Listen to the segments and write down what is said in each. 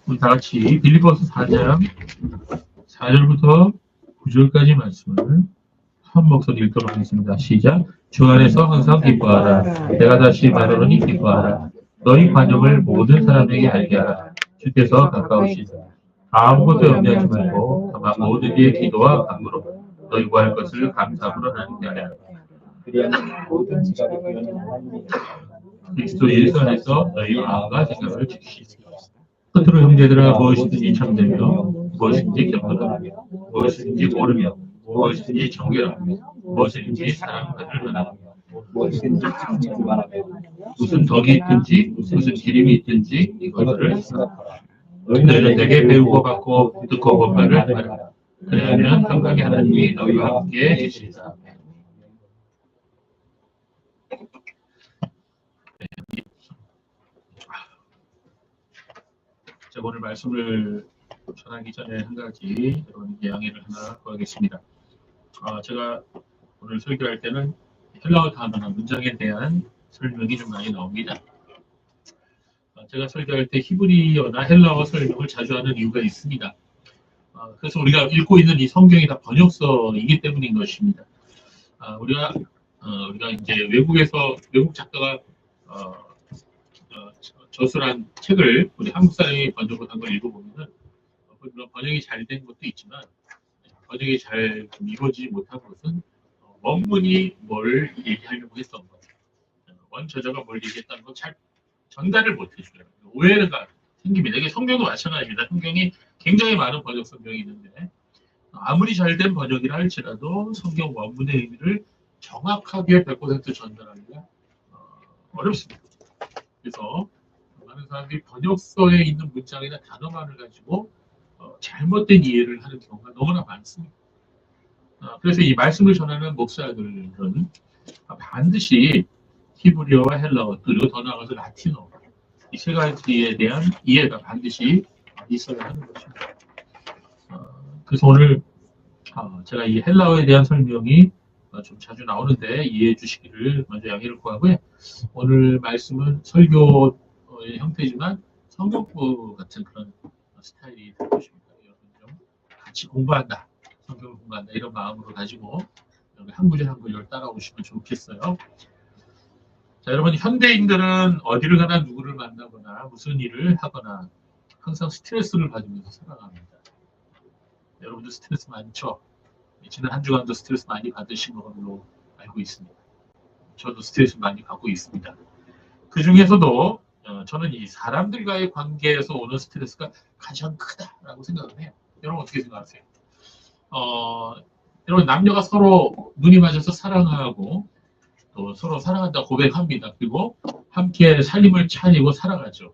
우리 다 같이 빌립보서 4장 4절부터 9절까지 말씀을 한 목소리 읽도록 하겠습니다. 시작. 주 안에서 항상 기뻐하라. 내가 다시 말하노니 기뻐하라. 너희 관용을 모든 사람에게 알게 하라. 주께서 가까우시다. 아무것도 염려하지 말고 다만 모든 이의 기도와 간구로 너희 구할 것을 감사함으로 하나님께 하라. 그리스도 예수 안에서 너희 마음과 생각을 지키시라. 끝으로 형제들아 무엇이든지 참되며 무엇이든지 겸손하며 무엇이든지 모르며 무엇이든지 정결하며 무엇이든지 사랑받을 만하며 무엇이든지 칭찬받으며 무슨 덕이 있든지 무슨 기림이 있든지 이것들을 생각하라. 너희는 내게 배우고 받고 듣고 본 바를 하라. 그래야면 평강의 하나님이 너희와 함께 계시리라. 제가 오늘 말씀을 전하기 전에 한 가지 여러분께 양해를 하나 구하겠습니다. 제가 오늘 설교할 때는 헬라어 단어나 문장에 대한 설명이 좀 많이 나옵니다. 제가 설교할 때 히브리어나 헬라어 설명을 자주 하는 이유가 있습니다. 그래서 우리가 읽고 있는 이 성경이 다 번역서이기 때문인 것입니다. 우리가 이제 외국 작가가 저술한 책을 우리 한국 사람이 번역을 한 걸 읽어보면은 물론 번역이 잘 된 것도 있지만 번역이 잘 이루어지지 못한 것은 원문이 뭘 얘기하려고 했던 것, 원저자가 뭘 얘기했다는 걸 잘 전달을 못해줘요. 오해가 생깁니다. 이게 성경도 마찬가지입니다. 성경이 굉장히 많은 번역 성경이 있는데 아무리 잘된 번역이라 할지라도 성경 원문의 의미를 정확하게 100% 전달하기가 어렵습니다. 그래서 많은 사람들이 번역서에 있는 문장이나 단어만을 가지고 잘못된 이해를 하는 경우가 너무나 많습니다. 그래서 이 말씀을 전하는 목사들은 반드시 히브리어와 헬라어 그리고 더 나아가서 라틴어 이 세 가지에 대한 이해가 반드시 있어야 하는 것입니다. 그래서 오늘 제가 이 헬라어에 대한 설명이 좀 자주 나오는데 이해해 주시기를 먼저 양해를 구하고요. 오늘 말씀은 설교의 형태지만 성경부 같은 그런 스타일이 될 것입니다. 여러분 좀 같이 공부한다, 성경을 공부한다 이런 마음으로 가지고 한 구절 한 구절 따라오시면 좋겠어요. 자, 여러분 현대인들은 어디를 가나 누구를 만나거나 무슨 일을 하거나 항상 스트레스를 받으면서 살아갑니다. 여러분들 스트레스 많죠? 지난 한 주간도 스트레스 많이 받으신 걸로 알고 있습니다. 저도 스트레스 많이 받고 있습니다. 그 중에서도 저는 이 사람들과의 관계에서 오는 스트레스가 가장 크다라고 생각을 해요. 여러분 어떻게 생각하세요? 여러분 남녀가 서로 눈이 맞아서 사랑하고 또 서로 사랑한다 고백합니다. 그리고 함께 삶을 차리고 살아가죠.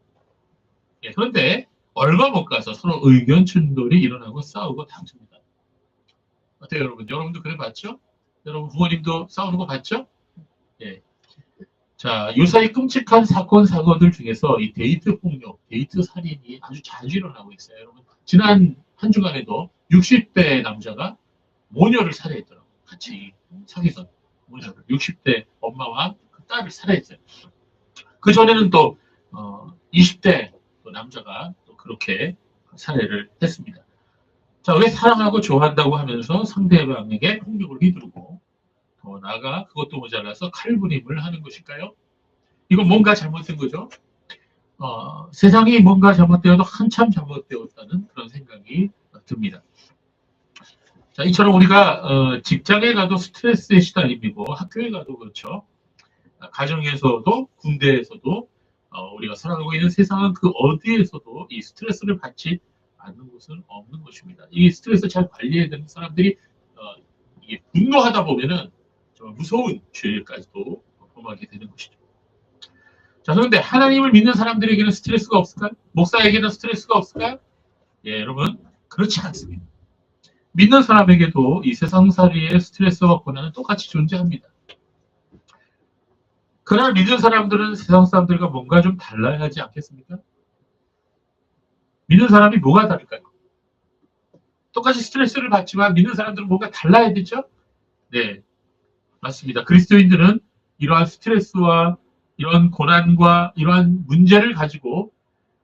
그런데 얼마 못 가서 서로 의견 충돌이 일어나고 싸우고 다툽니다. 어때요, 여러분? 여러분도 그래 봤죠? 여러분 부모님도 싸우는 거 봤죠? 예. 자, 요사이 끔찍한 사건들 중에서 이 데이트 폭력, 데이트 살인이 아주 자주 일어나고 있어요. 여러분, 지난 한 주간에도 60대 남자가 모녀를 살해했더라고요. 같이 사귀던 모녀를. 60대 엄마와 그 딸을 살해했어요. 그 전에는 또 20대 또 남자가 또 그렇게 살해를 했습니다. 자, 왜 사랑하고 좋아한다고 하면서 상대방에게 폭력을 휘두르고 더 나아가 그것도 모자라서 칼부림을 하는 것일까요? 이건 뭔가 잘못된 거죠. 세상이 뭔가 잘못되어도 한참 잘못되었다는 그런 생각이 듭니다. 자, 이처럼 우리가 직장에 가도 스트레스에 시달리고 학교에 가도 그렇죠. 가정에서도 군대에서도 우리가 살아가고 있는 세상은 그 어디에서도 이 스트레스를 받지 않는 곳은 없는 것입니다. 이 스트레스 잘 관리해야 되는 사람들이 이게 분노하다 보면은 정말 무서운 죄까지도 범하게 되는 것이죠. 자, 그런데 하나님을 믿는 사람들에게는 스트레스가 없을까요? 목사에게는 스트레스가 없을까요? 예, 여러분 그렇지 않습니다. 믿는 사람에게도 이 세상살이의 스트레스와 고난은 똑같이 존재합니다. 그러나 믿는 사람들은 세상 사람들과 뭔가 좀 달라야 하지 않겠습니까? 믿는 사람이 뭐가 다를까요? 똑같이 스트레스를 받지만 믿는 사람들은 뭔가 달라야 되죠? 네, 맞습니다. 그리스도인들은 이러한 스트레스와 이러한 고난과 이러한 문제를 가지고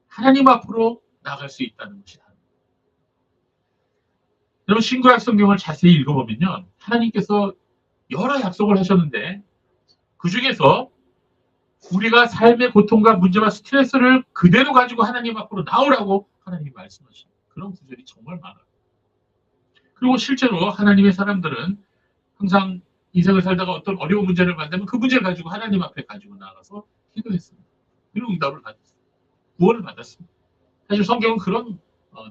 하나님 앞으로 나갈 수 있다는 것이 다릅니다. 여러분 신구약 성경을 자세히 읽어보면요. 하나님께서 여러 약속을 하셨는데 그 중에서 우리가 삶의 고통과 문제와 스트레스를 그대로 가지고 하나님 앞으로 나오라고 하나님이 말씀하신 그런 구절이 정말 많아요. 그리고 실제로 하나님의 사람들은 항상 인생을 살다가 어떤 어려운 문제를 만나면 그 문제를 가지고 하나님 앞에 가지고 나가서 기도했습니다. 그리고 응답을 받았습니다. 구원을 받았습니다. 사실 성경은 그런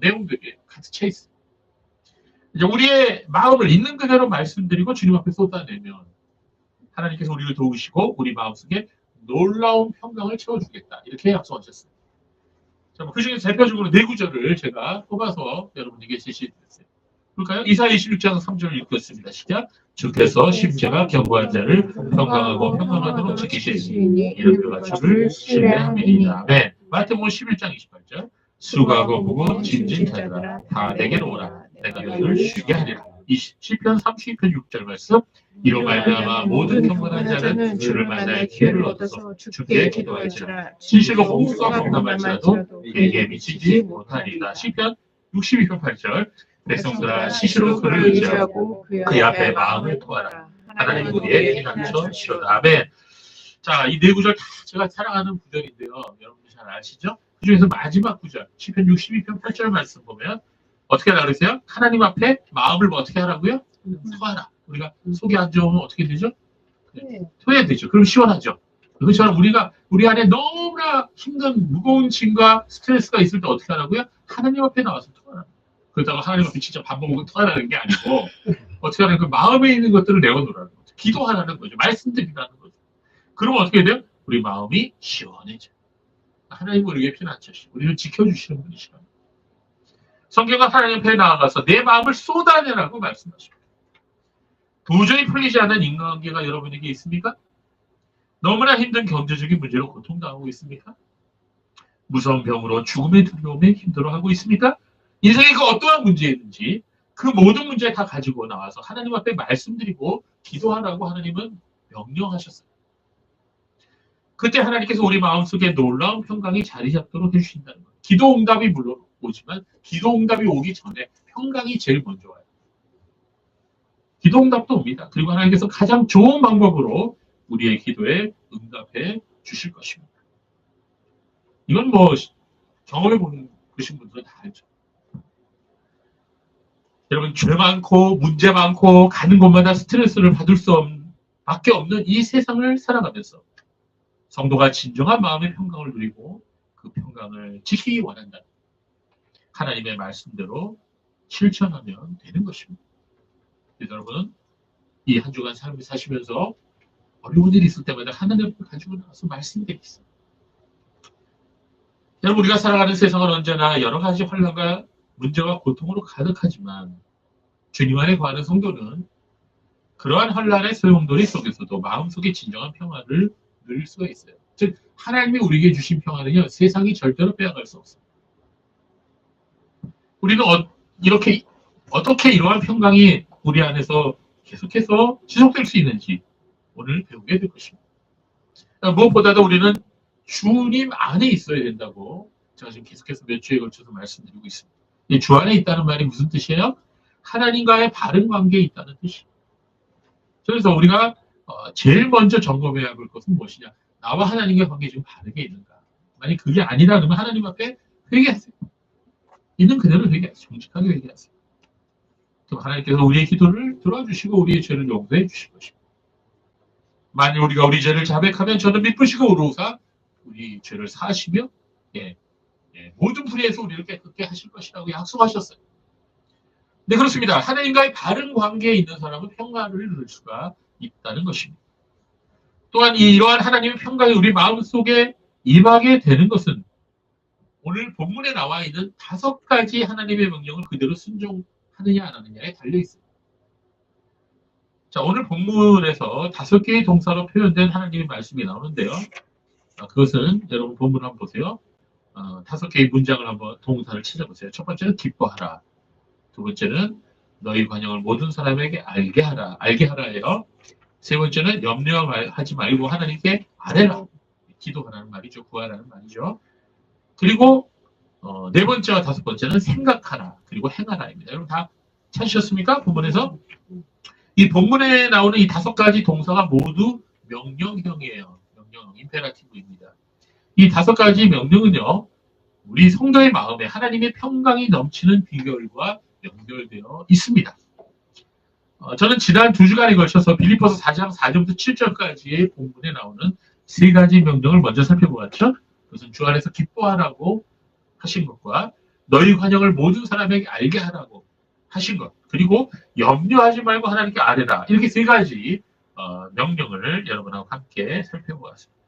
내용들이 가득 차 있습니다. 이제 우리의 마음을 있는 그대로 말씀드리고 주님 앞에 쏟아내면 하나님께서 우리를 도우시고 우리 마음속에 놀라운 평강을 채워주겠다. 이렇게 약속하셨어요. 그 중에 대표적으로 네 구절을 제가 뽑아서 여러분에게 제시해드렸어요. 그럴까요? 이사야 26장 3절을 읽겠습니다. 시작. 주께서 심지가 견고한 자를 건강하고 평강하도록 지키시니 이름을 맞춤을 신뢰함이니이다. 네. 마태복음 11장 28절. 수고하고 무거운 짐진 자들아 다 내게로 오라. 내가 너희를 쉬게 하리라. 시편 32편 6절 말씀. 이로 말미암아 모든 경건한 자는 주를 만날 기회를 얻어서 주께 기도할지라. 진실로 홍수가 범람할지라도 그에게 미치지 못하리이다. 시편 62편 8절. 백성들아 시시로 그를 의지하고 그의 앞에 마음을 토하라. 하나님 우리의 피난처시로다. 아멘. 자, 이 네 구절 다 제가 사랑하는 구절인데요. 여러분들 잘 아시죠? 그 중에서 마지막 구절, 시편 62편 8절 말씀 보면 어떻게 하라 그러세요? 하나님 앞에 마음을 어떻게 하라고요? 토하라. 우리가 속이 안 좋으면 어떻게 되죠? 토해야 되죠. 그럼 시원하죠. 그것처럼 우리 안에 너무나 힘든 무거운 짐과 스트레스가 있을 때 어떻게 하라고요? 하나님 앞에 나와서 토하라. 그러다가 하나님 앞에 진짜 밥 먹고 토하라는 게 아니고 어떻게 하는 그 마음에 있는 것들을 내어놓으라는 거죠. 기도하라는 거죠. 말씀드리라는 거죠. 그러면 어떻게 돼요? 우리 마음이 시원해져요. 하나님 우리에게 피난처시고 우리를 지켜주시는 분이시라는 거예요. 성경은 하나님 앞에 나아가서 내 마음을 쏟아내라고 말씀하십니다. 도저히 풀리지 않는 인간관계가 여러분에게 있습니까? 너무나 힘든 경제적인 문제로 고통당하고 있습니까? 무서운 병으로 죽음의 두려움에 힘들어하고 있습니까? 인생에 그 어떠한 문제이든지 그 모든 문제 다 가지고 나와서 하나님 앞에 말씀드리고 기도하라고 하나님은 명령하셨어요. 그때 하나님께서 우리 마음속에 놀라운 평강이 자리 잡도록 해주신다는 거예요. 기도 응답이 물론 오지만 기도 응답이 오기 전에 평강이 제일 먼저 와요. 기도 응답도 옵니다. 그리고 하나님께서 가장 좋은 방법으로 우리의 기도에 응답해 주실 것입니다. 이건 경험해 보신 분들은 다 알죠. 여러분 죄 많고 문제 많고 가는 곳마다 스트레스를 받을 수밖에 없는 이 세상을 살아가면서 성도가 진정한 마음의 평강을 누리고 그 평강을 지키기 원한다면 하나님의 말씀대로 실천하면 되는 것입니다. 그래서 여러분은 이 한 주간 삶을 사시면서 어려운 일이 있을 때마다 하나님 앞에 가지고 나와서 말씀드리겠습니다. 여러분 우리가 살아가는 세상은 언제나 여러 가지 환난과 문제와 고통으로 가득하지만 주님 안에 거하는 성도는 그러한 환난의 소용돌이 속에서도 마음속에 진정한 평화를 누릴 수가 있어요. 즉 하나님이 우리에게 주신 평화는요 세상이 절대로 빼앗을 수 없습니다. 우리는 이렇게 어떻게 이러한 평강이 우리 안에서 계속해서 지속될 수 있는지 오늘 배우게 될 것입니다. 무엇보다도 우리는 주님 안에 있어야 된다고 제가 지금 계속해서 몇 주에 걸쳐서 말씀드리고 있습니다. 이 주 안에 있다는 말이 무슨 뜻이에요? 하나님과의 바른 관계에 있다는 뜻이에요. 그래서 우리가 제일 먼저 점검해야 할 것은 무엇이냐? 나와 하나님의 관계 좀 바르게 있는가? 만약 그게 아니다 그러면 하나님 앞에 회개하세요. 있는 그대로 회개하세요. 정직하게 회개하세요. 그럼 하나님께서 우리의 기도를 들어주시고 우리의 죄를 용서해 주실 것입니다. 만일 우리가 우리 죄를 자백하면 저는 미쁘시고 의로우사 우리 죄를 사하시며 모든 불의에서 우리를 깨끗게 하실 것이라고 약속하셨어요. 네, 그렇습니다. 하나님과의 바른 관계에 있는 사람은 평화를 누릴 수가 있다는 것입니다. 또한 이러한 하나님의 평강이 우리 마음속에 임하게 되는 것은 오늘 본문에 나와 있는 5가지 하나님의 명령을 그대로 순종하느냐 안 하느냐에 달려있습니다. 자, 오늘 본문에서 5개의 동사로 표현된 하나님의 말씀이 나오는데요. 그것은 여러분 본문 한번 보세요. 5개의 문장을 한번 동사를 찾아보세요. 첫 번째는 기뻐하라. 두 번째는 너희 관용을 모든 사람에게 알게 하라예요. 세 번째는 염려하지 말고 하나님께 아뢰라. 기도하라는 말이죠. 구하라는 말이죠. 그리고 네 번째와 다섯 번째는 생각하라 그리고 행하라입니다. 여러분 다 찾으셨습니까? 본문에서 이 본문에 나오는 이 다섯 가지 동사가 모두 명령형이에요. 명령, 임페라티브입니다. 이 다섯 가지 명령은요, 우리 성도의 마음에 하나님의 평강이 넘치는 비결과 연결되어 있습니다. 저는 지난 2주간에 걸쳐서 빌립보서 4장 4절부터 7절까지의 본문에 나오는 세 가지 명령을 먼저 살펴보았죠. 그것은 주 안에서 기뻐하라고 하신 것과 너희 환영을 모든 사람에게 알게 하라고 하신 것, 그리고 염려하지 말고 하나님께 아뢰라. 이렇게 세 가지 명령을 여러분하고 함께 살펴보았습니다.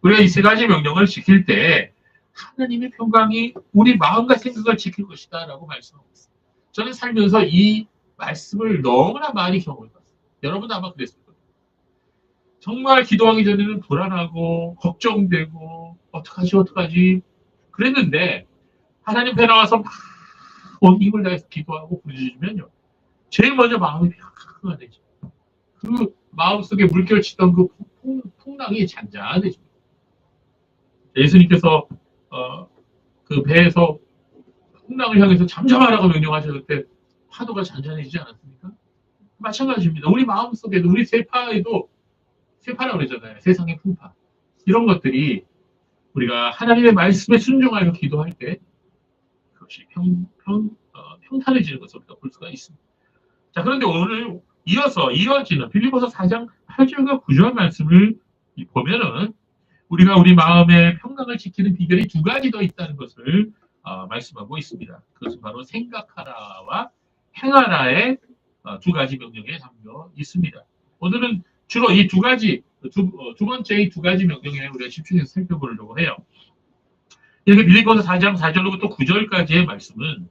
우리가 이 세 가지 명령을 지킬 때 하나님의 평강이 우리 마음과 생각을 지킬 것이다 라고 말씀하고 있습니다. 저는 살면서 이 말씀을 너무나 많이 경험해봤어요. 여러분도 아마 그랬을 거예요. 정말 기도하기 전에는 불안하고 걱정되고 어떡하지 그랬는데 하나님 앞에 나와서 막 온 힘을 다해서 기도하고 부르짖으면요, 제일 먼저 마음이 평안해지죠. 되죠. 그 마음속에 물결치던 그 풍랑이 잔잔해집니다. 예수님께서 그 배에서 풍랑을 향해서 잠잠하라고 명령하셨을 때 파도가 잔잔해지지 않았습니까? 마찬가지입니다. 우리 마음속에도, 우리 세파라고 그러잖아요. 세상의 풍파. 이런 것들이 우리가 하나님의 말씀에 순종하여 기도할 때 그것이 평탄해지는 것을 우리가 볼 수가 있습니다. 자, 그런데 오늘 이어지는 빌립보서 4장 8절과 9절 말씀을 보면은 우리가 우리 마음의 평강을 지키는 비결이 두 가지 더 있다는 것을 말씀하고 있습니다. 그것은 바로 생각하라와 행하라의 두 가지 명령에 담겨 있습니다. 오늘은 주로 이 두 가지, 두 번째 이 두 가지 명령에 우리가 집중해서 살펴보려고 해요. 이렇게 빌립보서 4장 4절로부터 9절까지의 말씀은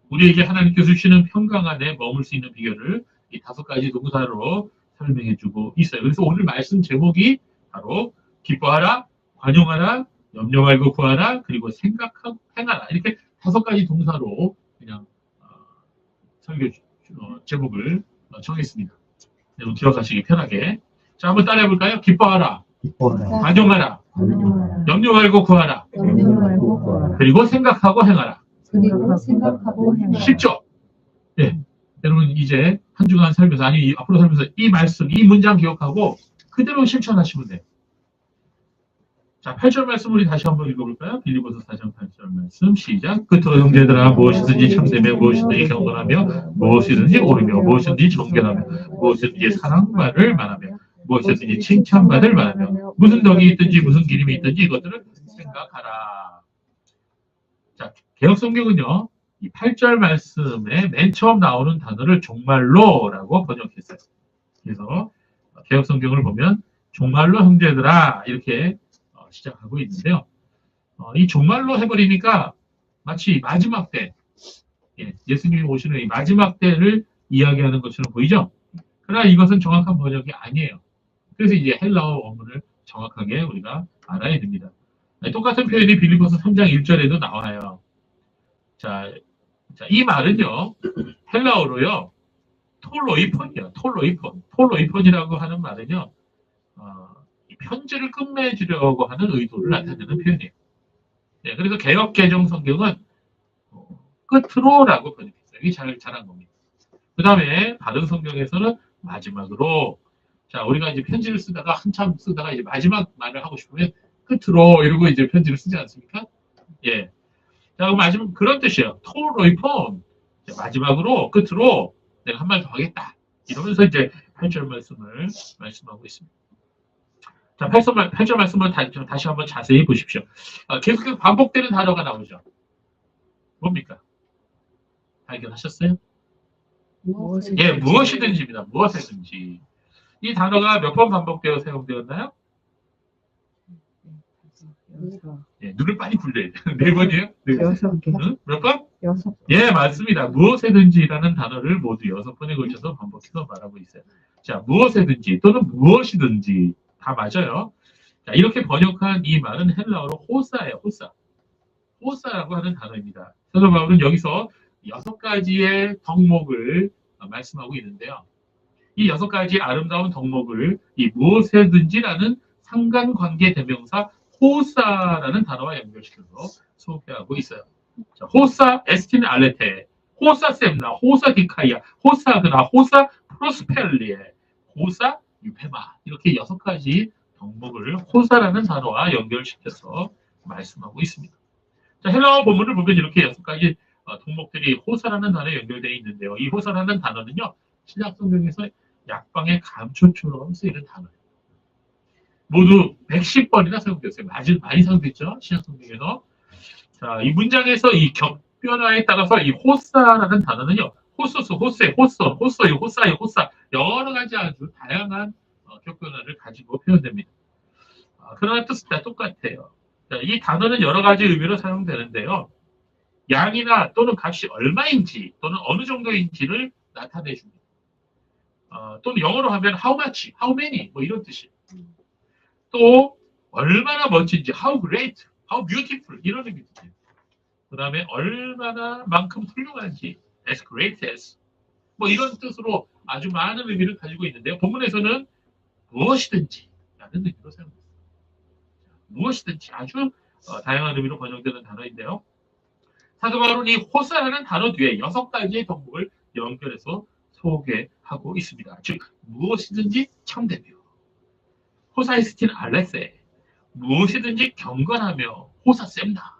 우리에게 하나님께서 주시는 평강 안에 머물 수 있는 비결을 이 다섯 가지 동사로 설명해주고 있어요. 그래서 오늘 말씀 제목이 바로 기뻐하라, 관용하라, 염려 말고 구하라, 그리고 생각하고 행하라. 이렇게 다섯 가지 동사로 그냥 설교 제목을 정했습니다. 여러분 기억하시기 편하게. 자, 한번 따라해볼까요? 기뻐하라, 관용하라, 염려 말고 구하라, 그리고 생각하고 행하라. 쉽죠? 네. 여러분 이제 한 주간 살면서, 아니 앞으로 살면서 이 말씀, 이 문장 기억하고 그대로 실천하시면 돼요. 자, 8절 말씀 우리 다시 한번 읽어볼까요? 빌립보서 4장 8절 말씀 시작. 끝으로 형제들아, 무엇이든지 참되며 무엇이든지 경건하며 무엇이든지 옳으며 무엇이든지 정결하며 무엇이든지 사랑받을 만하며 무엇이든지 칭찬받을 만하며 무슨 덕이 있든지 무슨 기림이 있든지 이것들을 생각하라. 자, 개혁성경은요, 이 8절 말씀에 맨 처음 나오는 단어를 정말로라고 번역했어요. 그래서 개혁성경을 보면 정말로 형제들아 이렇게 시작하고 있는데요. 이 정말로 해버리니까 마치 마지막 때, 예수님이 오시는 이 마지막 때를 이야기하는 것처럼 보이죠? 그러나 이것은 정확한 번역이 아니에요. 그래서 이제 헬라어 원문을 정확하게 우리가 알아야 됩니다. 똑같은 표현이 빌립보서 3장 1절에도 나와요. 자, 이 말은요, 헬라어로요, 톨로이폰이에요. 톨로이폰이라고 하는 말은요, 편지를 끝맺으려고 하는 의도를 나타내는 표현이에요. 네, 그래서 개역 개정 성경은 끝으로라고 번역했어요. 이게 잘한 겁니다. 그 다음에 다른 성경에서는 마지막으로. 자, 우리가 이제 편지를 쓰다가 한참 쓰다가 이제 마지막 말을 하고 싶으면 끝으로 이러고 이제 편지를 쓰지 않습니까? 예. 자, 마지막 그런 뜻이에요. 톨로이폰. 마지막으로 끝으로 내가 한 말 더 하겠다. 이러면서 이제 8절 말씀을 말씀하고 있습니다. 자, 8절 말씀을 다시 한번 자세히 보십시오. 계속해서 반복되는 단어가 나오죠. 뭡니까? 발견하셨어요? 예, 무엇이든지입니다. 무엇이든지. 이 단어가 몇 번 반복되어 사용되었나요? 예, 눈을 빨리 굴려야 돼요. 4번이에요? 6개. 응? 몇 번? 6개. 예, 맞습니다. 무엇이든지라는 단어를 모두 6번에 걸쳐서 반복해서 말하고 있어요. 자, 무엇이든지 또는 무엇이든지 다 맞아요. 자, 이렇게 번역한 이 말은 헬라어로 호사예요. 호사라고 하는 단어입니다. 사도 바울은 여기서 6가지의 덕목을 말씀하고 있는데요. 이 6가지 아름다운 덕목을 이 무엇이든지라는 상관관계 대명사 호사라는 단어와 연결시켜서 소개하고 있어요. 자, 호사 에스틴 알레테, 호사 셈나, 호사 디카이아, 호사 그나, 호사 프로스펠리에, 호사 유페마 이렇게 6가지 덕목을 호사라는 단어와 연결시켜서 말씀하고 있습니다. 자, 헬라어 본문을 보면 이렇게 6가지 덕목들이 호사라는 단어에 연결되어 있는데요. 이 호사라는 단어는요, 신약 성경에서 약방의 감초처럼 쓰이는 단어예요. 모두 110번이나 사용되었어요. 많이 사용됐죠? 신약 성경에서. 자, 이 문장에서 이 격변화에 따라서 이 호사라는 단어는요, 호소스, 호세, 호소, 호소요, 호사요, 호사 여러 가지 아주 다양한 격변화를 가지고 표현됩니다. 그러나 뜻은 다 똑같아요. 자, 이 단어는 여러 가지 의미로 사용되는데요. 양이나 또는 값이 얼마인지 또는 어느 정도인지를 나타내 줍니다. 또는 영어로 하면 how much, how many 뭐 이런 뜻이에요. 또 얼마나 멋진지 how great, how beautiful 이런 의미도 돼요. 그 다음에 얼마나 만큼 훌륭한지 as great as 뭐 이런 뜻으로 아주 많은 의미를 가지고 있는데요. 본문에서는 무엇이든지 라는 의미로 사용됩니다. 무엇이든지 아주 다양한 의미로 번역되는 단어인데요. 사도 바울은 이 호사라는 단어 뒤에 6가지의 덕목을 연결해서 소개하고 있습니다. 즉 무엇이든지 참되며 호사이스틴 알레세 무엇이든지 경건하며 호사 셈나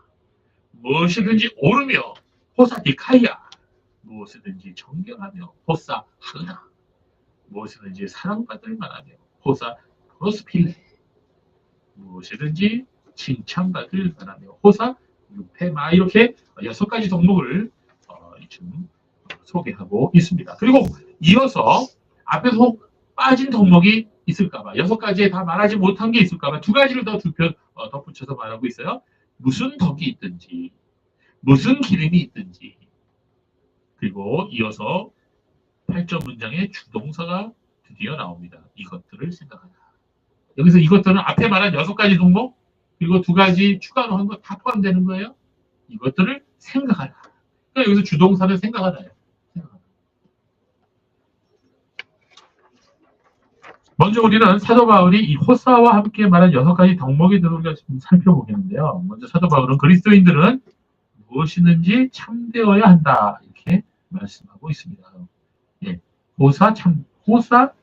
무엇이든지 오르며 호사 디카이아 무엇이든지 정결하며 호사 하나 무엇이든지 사랑받을 만하며 호사 프로스필레 무엇이든지 칭찬받을 만하며 호사 유페마 이렇게 6가지 덕목을 지금 소개하고 있습니다. 그리고 이어서 앞에서 빠진 덕목이 있을까봐 6가지에 다 말하지 못한 게 있을까봐 2가지를 더 덧붙여서 말하고 있어요. 무슨 덕이 있든지 무슨 기름이 있든지 그리고 이어서 8절 문장에 주동사가 드디어 나옵니다. 이것들을 생각하라. 여기서 이것들은 앞에 말한 6가지 덕목 그리고 2가지 추가로 한 거 다 포함되는 거예요. 이것들을 생각하라. 그러니까 여기서 주동사는 생각하라예요. 먼저 우리는 사도 바울이 이 호사와 함께 말한 6가지 덕목에 대해서 우리가 지금 살펴보겠는데요. 먼저 사도 바울은 그리스도인들은 무엇이든지 참되어야 한다 이렇게 말씀하고 있습니다. 예, 호사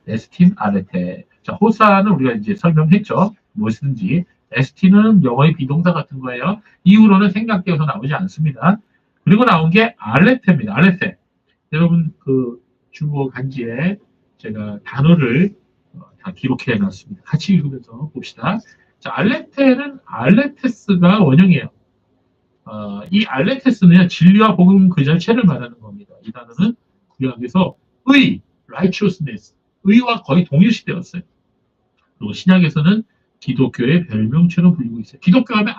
에스틴 아레테. 자, 호사는 우리가 이제 설명했죠. 무엇이든지 에스틴은 영어의 비동사 같은 거예요. 이후로는 생략되어서 나오지 않습니다. 그리고 나온 게 알레테입니다. 알레테. 여러분 그 주어 간지에 제가 단어를 다 기록해 놨습니다. 같이 읽으면서 봅시다. 자, 알레테는 알레테스가 원형이에요. 이 알레테스는 진리와 복음 그 자체를 말하는 겁니다. 이 단어는 구약에서 의, righteousness, 의와 거의 동일시되었어요. 그리고 신약에서는 기독교의 별명처럼 불리고 있어요. 기독교 하면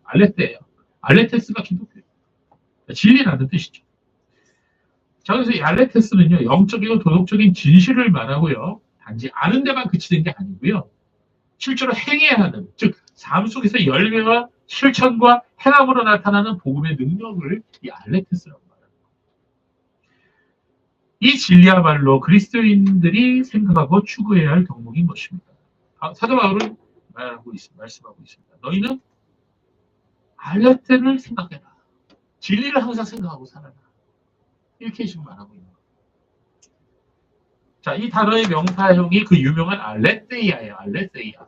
알레테예요. 알레테스가 기독교예요. 진리라는 뜻이죠. 자, 그래서 이 알레테스는요, 영적이고 도덕적인 진실을 말하고요. 단지 아는 데만 그치는 게 아니고요. 실제로 행해야 하는, 즉 삶 속에서 열매와 실천과 행함으로 나타나는 복음의 능력을 이 알레테스라고 말합니다. 이 진리야말로 그리스도인들이 생각하고 추구해야 할 덕목인 것입니다. 사도 바울은 말씀하고 있습니다. 너희는 알레테를 생각해라. 진리를 항상 생각하고 살아라. 이렇게 지금 말하고 있는 거예요. 자, 이 단어의 명사형이 그 유명한 알레세이아예요. 알레세이아.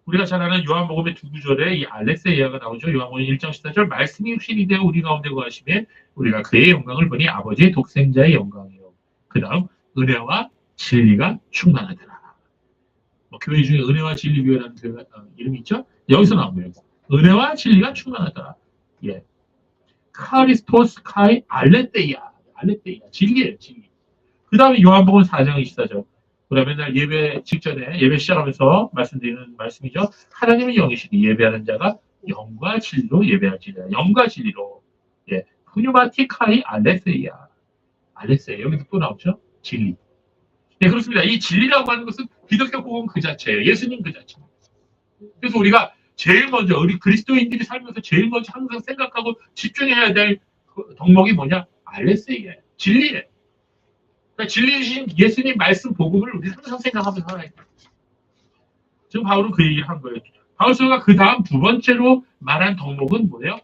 우리가 잘 아는 요한복음의 2구절에 이 알레세이아가 나오죠. 요한복음 1장 14절 말씀이 육신이 되어 우리 가운데 거하심에 우리가 그의 영광을 보니 아버지의 독생자의 영광이요. 그 다음 은혜와 진리가 충만하더라. 교회 중에 은혜와 진리 교회라는 교회가 이름이 있죠. 여기서 나온 거예요. 은혜와 진리가 충만하더라. 예. 카리스토스 카이 알레테이아. 알레테이아. 진리예요. 진리. 그 다음에 요한복음 4장 24절. 우리가 맨날 예배 직전에 예배 시작하면서 말씀드리는 말씀이죠. 하나님은 영이시니 예배하는 자가 영과 진리로 예배할지니라. 영과 진리로. 예. 푸뉴마티카이 알레세이아. 알레세이아. 여기도 또 나오죠. 진리. 예, 그렇습니다. 이 진리라고 하는 것은 기독교 복음 그 자체예요. 예수님 그 자체입니다. 그래서 우리가 제일 먼저 우리 그리스도인들이 살면서 제일 먼저 항상 생각하고 집중해야 될 덕목이 뭐냐? 알레세이아예요. 진리예요. 그러니까 진리이신 예수님 말씀 복음을 우리 항상 생각하면서 살아야 돼요. 지금 바울은 그 얘기를 한 거예요. 바울서가 그 다음 2번째로 말한 덕목은 뭐예요?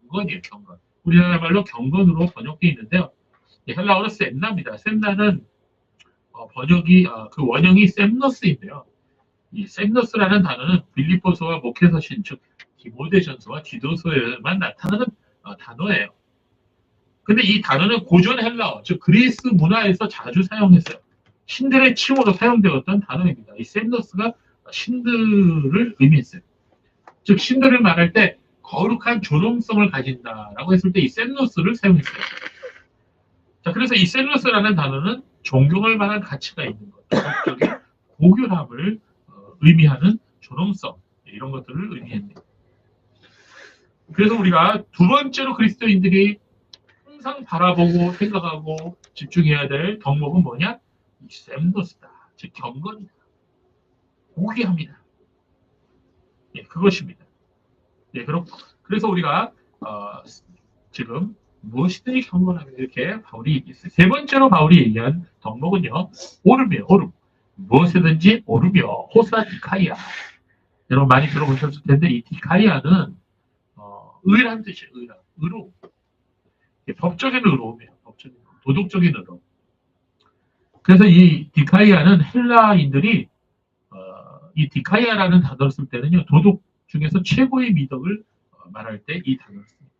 경건이에요. 경건. 우리나라 말로 경건으로 번역되어 있는데요. 헬라어로 셈나입니다. 셈나는 번역이 그 원형이 셈너스인데요. 이 셈너스라는 단어는 빌립보서와 목회서신 즉 디모데전서와 디도서에만 나타나는 단어예요. 근데 이 단어는 고전 헬라어 즉 그리스 문화에서 자주 사용했어요. 신들의 칭호로 사용되었던 단어입니다. 이 셈너스가 신들을 의미했어요. 즉 신들을 말할 때 거룩한 존엄성을 가진다라고 했을 때 이 셈노스를 사용했어요. 자, 그래서 이 셈노스라는 단어는 존경할 만한 가치가 있는 것, 도덕적인 고결함을 의미하는 존엄성 이런 것들을 의미했네요. 그래서 우리가 두 번째로 그리스도인들이 항상 바라보고 생각하고 집중해야 될 덕목은 뭐냐? 이 셈노스다. 즉 경건이다. 고귀합니다. 예, 그것입니다. 예, 그래서 우리가 지금 무엇이든지 경건하면 이렇게 바울이 있어요. 세 번째로 바울이 얘기한 덕목은요, 오름이에요. 오름. 무엇이든지 오르며 호사 디카이아. 여러분 많이 들어보셨을 텐데 이 디카이아는 의란 뜻이에요. 의로움. 법적인 의로움이에요. 법적인 도덕적인 의로움. 그래서 이 디카이아는 헬라인들이 이 디카이아라는 단어를 쓸 때는요, 도덕 중에서 최고의 미덕을 말할 때 이 단어를 씁니다.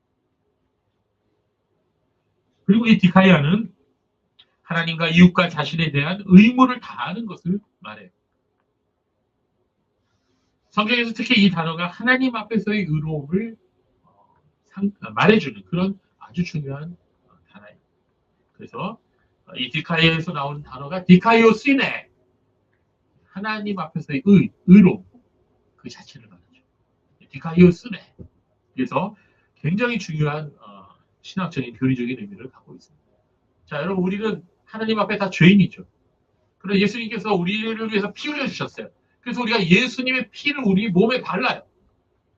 그리고 이 디카이아는 하나님과 이웃과 자신에 대한 의무를 다하는 것을 말해요. 성경에서 특히 이 단어가 하나님 앞에서의 의로움을 말해주는 그런 아주 중요한 단어예요. 그래서 이 디카이아에서 나오는 단어가 디카이오시네, 하나님 앞에서의 의로움 그 자체를 말하죠. 디카이오스네. 그래서 굉장히 중요한 신학적인 교리적인 의미를 갖고 있습니다. 자, 여러분 우리는 하나님 앞에 다 죄인이죠. 그래서 예수님께서 우리를 위해서 피 흘려주셨어요. 그래서 우리가 예수님의 피를 우리 몸에 발라요.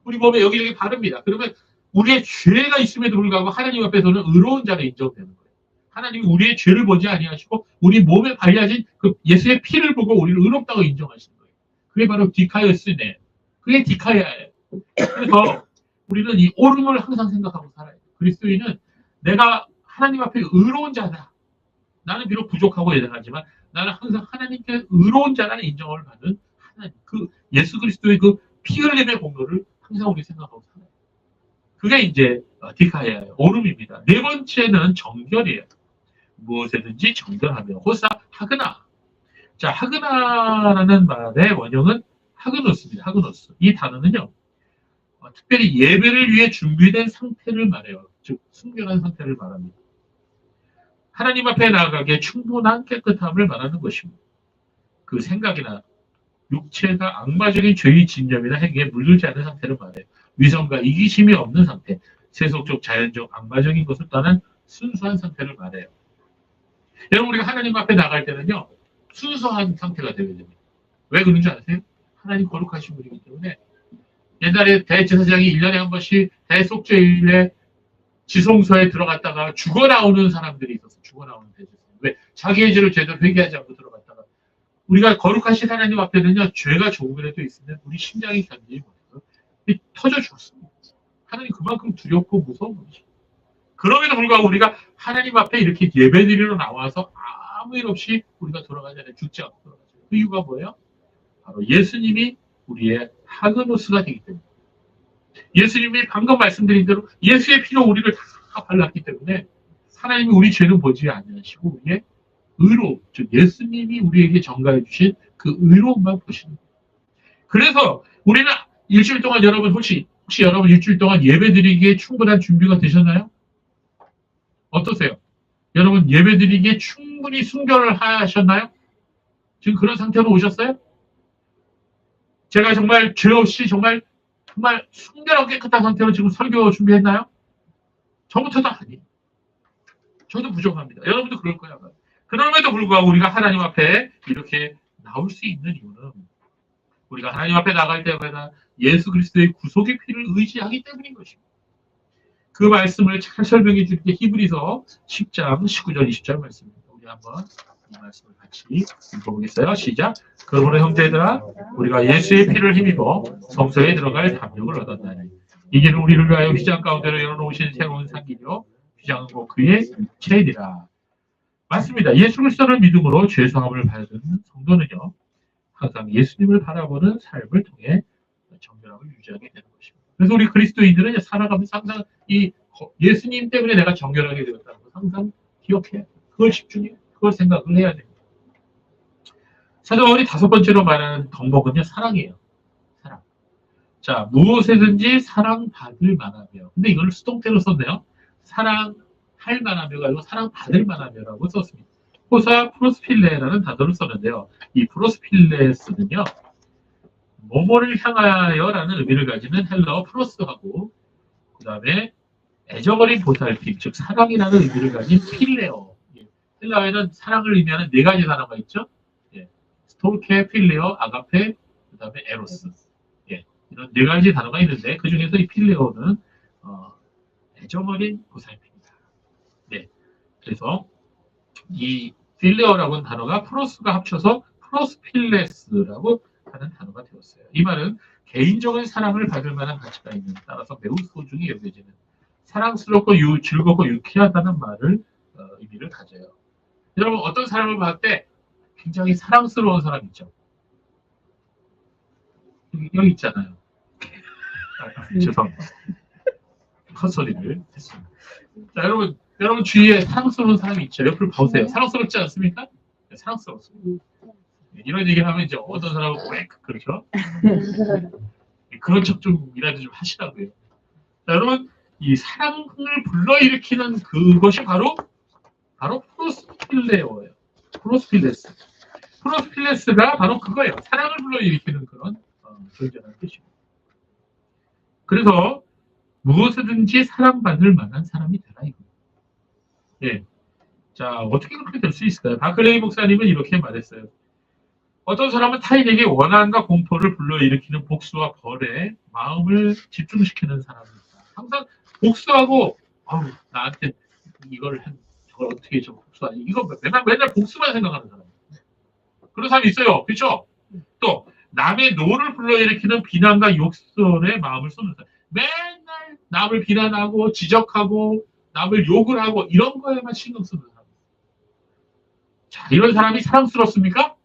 우리 몸에 여기저기 바릅니다. 그러면 우리의 죄가 있음에도 불구하고 하나님 앞에서는 의로운 자로 인정되는 거예요. 하나님이 우리의 죄를 보지 아니하시고 우리 몸에 발려진 그 예수의 피를 보고 우리를 의롭다고 인정하시는 거예요. 그게 바로 디카이오스네. 그게 디카이아예요. 그래서 우리는 이 오름을 항상 생각하고 살아야 돼요. 그리스도인은 내가 하나님 앞에 의로운 자다. 나는 비록 부족하고 예당하지만 나는 항상 하나님께 의로운 자라는 인정을 받은 하나님, 그 예수 그리스도의 그 피 흘림의 공로를 항상 우리 생각하고 살아요. 그게 이제 디카이아예요. 오름입니다. 네 번째는 정결이에요. 무엇에든지 정결하며 호사 하그나. 자, 하그나라는 말의 원형은 하그노스입니다. 하그노스. 이 단어는요, 특별히 예배를 위해 준비된 상태를 말해요. 즉 순결한 상태를 말합니다. 하나님 앞에 나아가기에 충분한 깨끗함을 말하는 것입니다. 그 생각이나 육체가 악마적인 죄의 집념이나 행위에 물들지 않은 상태를 말해요. 위선과 이기심이 없는 상태, 세속적, 자연적, 악마적인 것을 떠난 순수한 상태를 말해요. 여러분 우리가 하나님 앞에 나갈 때는요, 순수한 상태가 되어야 됩니다. 왜 그런 줄 아세요? 하나님 거룩하신 분이기 때문에. 옛날에 대제사장이 1년에 한 번씩 대속죄일에 지성소에 들어갔다가 죽어 나오는 사람들이 있었어요. 죽어 나오는 대제사장. 왜? 자기의 죄를 제대로 회개하지 않고 들어갔다가. 우리가 거룩하신 하나님 앞에는요, 죄가 조금이라도 있으면 우리 심장이 견디지 못해서 터져 죽었습니다. 하나님 그만큼 두렵고 무서운 분이죠. 그럼에도 불구하고 우리가 하나님 앞에 이렇게 예배드리러 나와서 아무 일 없이 우리가 돌아가잖아요. 죽지 않고 돌아가죠. 그 이유가 뭐예요? 바로 예수님이 우리의 하그노스가 되기 때문에. 예수님이 방금 말씀드린 대로 예수의 피로 우리를 다 발랐기 때문에 하나님이 우리 죄는 보지 아니하시고 우리의 의로움, 즉 예수님이 우리에게 전가해 주신 그 의로움만 보시는 거예요. 그래서 우리는 일주일 동안 여러분 혹시 여러분 일주일 동안 예배드리기에 충분한 준비가 되셨나요? 어떠세요? 여러분 예배드리기에 충분히 순결을 하셨나요? 지금 그런 상태로 오셨어요? 제가 정말 죄 없이 정말 순결하고 깨끗한 상태로 지금 설교 준비했나요? 저부터도 아니에요. 저도 부족합니다. 여러분도 그럴 거예요. 그럼에도 불구하고 우리가 하나님 앞에 이렇게 나올 수 있는 이유는 우리가 하나님 앞에 나갈 때마다 예수 그리스도의 구속의 피를 의지하기 때문인 것입니다. 그 말씀을 잘 설명해 줄 때 히브리서 10장 19절 20절 말씀입니다. 우리 한번 이 말씀을 같이 읽어보겠어요. 시작. 그러므로 형제들아 우리가 예수의 피를 힘입어 성소에 들어갈 담력을 얻었나니 이기는 우리를 위하여 휘장 가운데로 열어놓으신 새로운 상기요 휘장은 그의 체이니라. 맞습니다. 예수 그리스도를 믿음으로 죄 사함을 받은 성도는요 항상 예수님을 바라보는 삶을 통해 정결함을 유지하게 되는 것입니다. 그래서 우리 그리스도인들은 살아가면서 항상 이 예수님 때문에 내가 정결하게 되었다는 걸 항상 기억해야 돼요. 그걸 집중해, 그걸 생각을 해야 됩니다. 사도 바울이 5번째로 말하는 덕목은요 사랑이에요. 사랑. 자, 무엇에든지 사랑받을 만하며. 근데 이걸 수동태로 썼네요. 사랑할 만하며가 아니고 사랑받을 만하며라고 썼습니다. 호사 프로스필레라는 단어를 썼는데요. 이 프로스필레스는요. 뭐뭐를 향하여라는 의미를 가지는 헬라어 프로스하고 그 다음에 애정어린 보살핌, 즉 사랑이라는 의미를 가진 필레어. 헬라어에는 사랑을 의미하는 4가지 단어가 있죠. 스톨케, 필레어, 아가페, 그 다음에 에로스. 이런 4가지 단어가 있는데 그 중에서 이 필레어는 애정어린 보살핌입니다. 그래서 이 필레어라고 하는 단어가 프로스가 합쳐서 프로스필레스라고 하는 단어가 되었어요. 이 말은 개인적인 사랑을 받을 만한 가치가 있는 따라서 매우 소중히 여겨지는 사랑스럽고 즐겁고 유쾌하다는 말을 의미를 가져요. 여러분 어떤 사람을 봤을 때 굉장히 사랑스러운 사람 있죠? 여기 있잖아요. 죄송합니다. 헛소리를 했습니다. 자, 여러분 주위에 사랑스러운 사람이 있죠? 옆을 보세요. 사랑스럽지 않습니까? 네, 사랑스럽습니다. 이런 얘기를 하면 이제 어떤 사람은 왜 그렇죠? 그런 척 좀이라도 좀 하시라고요. 자, 여러분 이 사랑을 불러일으키는 그것이 바로 프로스필레어예요. 프로스필레스. 프로스필레스가 바로 그거예요. 사랑을 불러일으키는 그런 존재라는 뜻입니다. 그래서 무엇이든지 사랑받을 만한 사람이 되라 이거예요. 자, 어떻게 그렇게 될 수 있을까요? 바클레이 목사님은 이렇게 말했어요. 어떤 사람은 타인에게 원한과 공포를 불러일으키는 복수와 벌에 마음을 집중시키는 사람입니다. 항상 복수하고 나한테 저걸 어떻게 좀 복수하지? 이거 맨날 복수만 생각하는 사람. 그런 사람이 있어요. 그렇죠? 또 남의 노를 불러일으키는 비난과 욕설에 마음을 쏟는 사람. 맨날 남을 비난하고 지적하고 남을 욕을 하고 이런 거에만 신경 쓰는 사람. 자, 이런 사람이 사랑스럽습니까?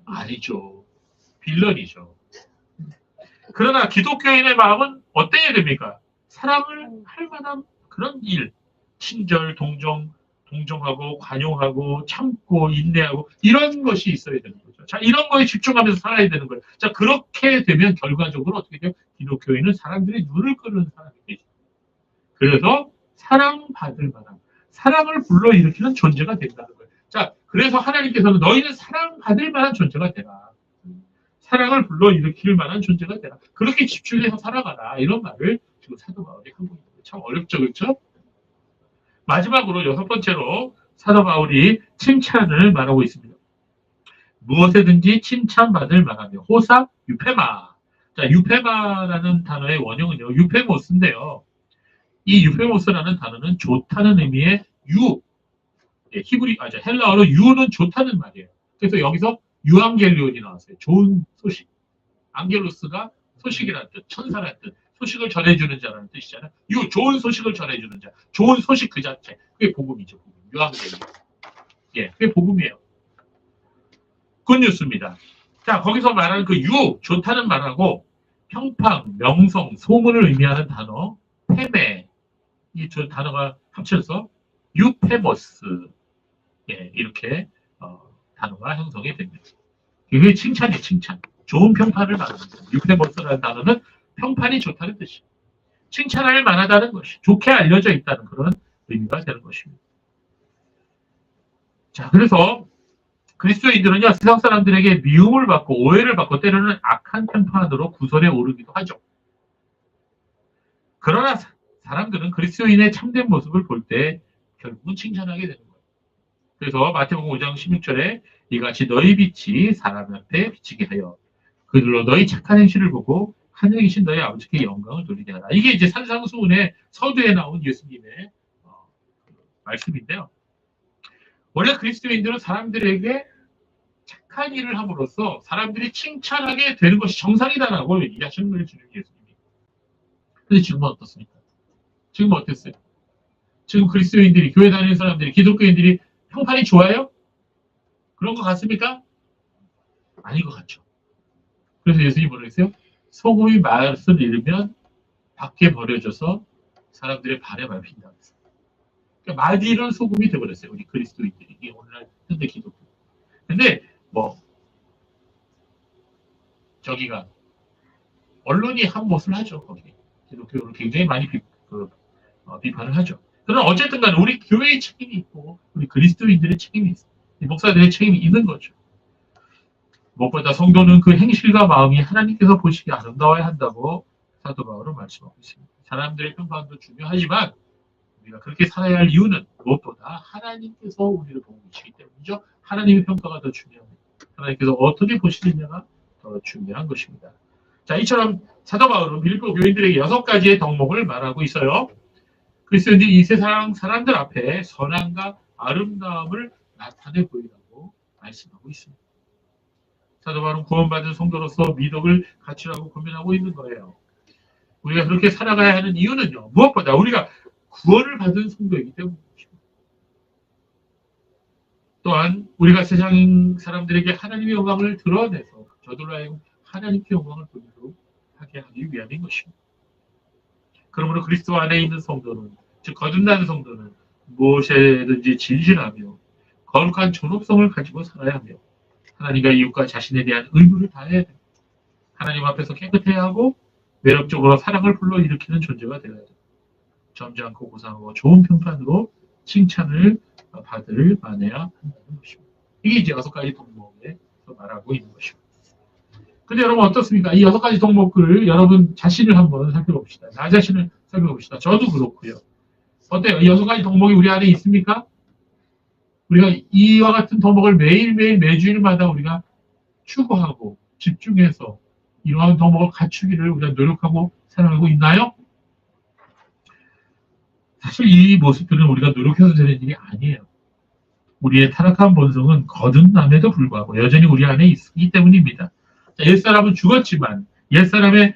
아니죠. 빌런이죠. 그러나 기독교인의 마음은 어때야 됩니까? 사랑을 할 만한 그런 일, 친절, 동정하고 관용하고 참고 인내하고 이런 것이 있어야 되는 거죠. 자, 이런 거에 집중하면서 살아야 되는 거예요. 자, 그렇게 되면 결과적으로 어떻게 돼요? 기독교인은 사람들이 눈을 끄는 사람이 되죠. 그래서 사랑받을 만한 사랑을 불러일으키는 존재가 된다는 거예요. 자, 그래서 하나님께서는 너희는 사랑받을 만한 존재가 되라. 사랑을 불러일으킬 만한 존재가 되라. 그렇게 집중해서 살아가라. 이런 말을 지금 사도 바울이 하고 있는 거예요. 참 어렵죠, 그렇죠? 마지막으로 6번째로 사도 바울이 칭찬을 말하고 있습니다. 무엇에든지 칭찬받을 만하며 호사 유페마. 자, 유페마라는 단어의 원형은요, 유페모스인데요. 이 유페모스라는 단어는 좋다는 의미의 헬라어로 유는 좋다는 말이에요. 그래서 여기서 유앙겔리온이 나왔어요. 좋은 소식. 안겔로스가 소식이라는 뜻, 천사라는 뜻, 소식을 전해주는 자라는 뜻이잖아요. 좋은 소식을 전해주는 자, 좋은 소식 그 자체. 그게 복음이죠. 복음. 유앙겔리온. 그게 복음이에요. 굿뉴스입니다. 자, 거기서 말하는 그 좋다는 말하고 평판, 명성, 소문을 의미하는 단어, 페메, 이 단어가 합쳐서 유페머스, 이렇게 단어가 형성이 됩니다. 이게 칭찬이에요, 칭찬. 좋은 평판을 말하는 거예요. 유페머스라는 단어는 평판이 좋다는 뜻이에요. 칭찬할 만하다는 것이, 좋게 알려져 있다는 그런 의미가 되는 것입니다. 자, 그래서 그리스도인들은요, 세상 사람들에게 미움을 받고 오해를 받고 때로는 악한 평판으로 구설에 오르기도 하죠. 그러나 사람들은 그리스도인의 참된 모습을 볼 때 결국은 칭찬하게 되는 거예요. 그래서 마태복음 5장 16절에 이같이 너희 빛이 사람 앞에 비치게 하여 그들로 너희 착한 행실을 보고 하늘에 계신 너희 아버지께 영광을 돌리게 하라. 이게 이제 산상수훈의 서두에 나온 예수님의 말씀인데요. 원래 그리스도인들은 사람들에게 착한 일을 함으로써 사람들이 칭찬하게 되는 것이 정상이다라고 얘기하시는 거예요, 주님 예수님이. 근데 지금은 어떻습니까? 지금 어땠어요? 지금 그리스도인들이, 교회 다니는 사람들이, 기독교인들이 평판이 좋아요? 그런 것 같습니까? 아닌 것 같죠. 그래서 예수님이 뭐라 했어요? 소금이 맛을 잃으면 밖에 버려져서 사람들의 발에 밟힌다. 그러니까 맛 잃은 소금이 되어버렸어요. 우리 그리스도인들이. 이게 오늘날 현대 기독교. 근데 뭐 저기가 언론이 한 몫을 하죠. 거기 기독교를 굉장히 많이 비판을 하죠. 그러나 어쨌든 간에 우리 교회의 책임이 있고 우리 그리스도인들의 책임이 있어요. 목사들의 책임이 있는 거죠. 무엇보다 성도는 그 행실과 마음이 하나님께서 보시기에 아름다워야 한다고 사도 바울은 말씀하고 있습니다. 사람들의 평판도 중요하지만 우리가 그렇게 살아야 할 이유는 무엇보다 하나님께서 우리를 보고 계시기 때문이죠. 하나님의 평가가 더 중요합니다. 하나님께서 어떻게 보시느냐가 더 중요한 것입니다. 자, 이처럼 사도 바울은 빌립보 교인들에게 6가지의 덕목을 말하고 있어요. 그리스도인들이 이 세상 사람들 앞에 선함과 아름다움을 나타내 보이라고 말씀하고 있습니다. 사도 바울은 구원받은 성도로서 미덕을 갖추라고 고민하고 있는 거예요. 우리가 그렇게 살아가야 하는 이유는요. 무엇보다 우리가 구원을 받은 성도이기 때문입니다. 또한 우리가 세상 사람들에게 하나님의 영광을 드러내서 저들로 하여금 하나님께 영광을 돌리도록 하게 하기 위함인 것입니다. 그러므로 그리스도 안에 있는 성도는, 즉 거듭난 성도는 무엇에든지 진실하며 거룩한 존엄성을 가지고 살아야 하며 하나님과 이웃과 자신에 대한 의무를 다해야 됩니다. 하나님 앞에서 깨끗해야 하고 매력적으로 사랑을 불러일으키는 존재가 되어야 됩니다. 점지 않고 고상하고 좋은 평판으로 칭찬을 받을 만해야 한다는 것입니다. 이게 이제 6가지 덕목에서 말하고 있는 것입니다. 근데 여러분 어떻습니까? 이 6가지 덕목을 여러분 자신을 한번 살펴봅시다. 나 자신을 살펴봅시다. 저도 그렇고요. 어때요? 이 6가지 덕목이 우리 안에 있습니까? 우리가 이와 같은 덕목을 매일매일 매주일마다 우리가 추구하고 집중해서 이러한 덕목을 갖추기를 우리가 노력하고 살아가고 있나요? 사실 이 모습들은 우리가 노력해서 되는 일이 아니에요. 우리의 타락한 본성은 거듭남에도 불구하고 여전히 우리 안에 있기 때문입니다. 옛사람은 죽었지만 옛사람의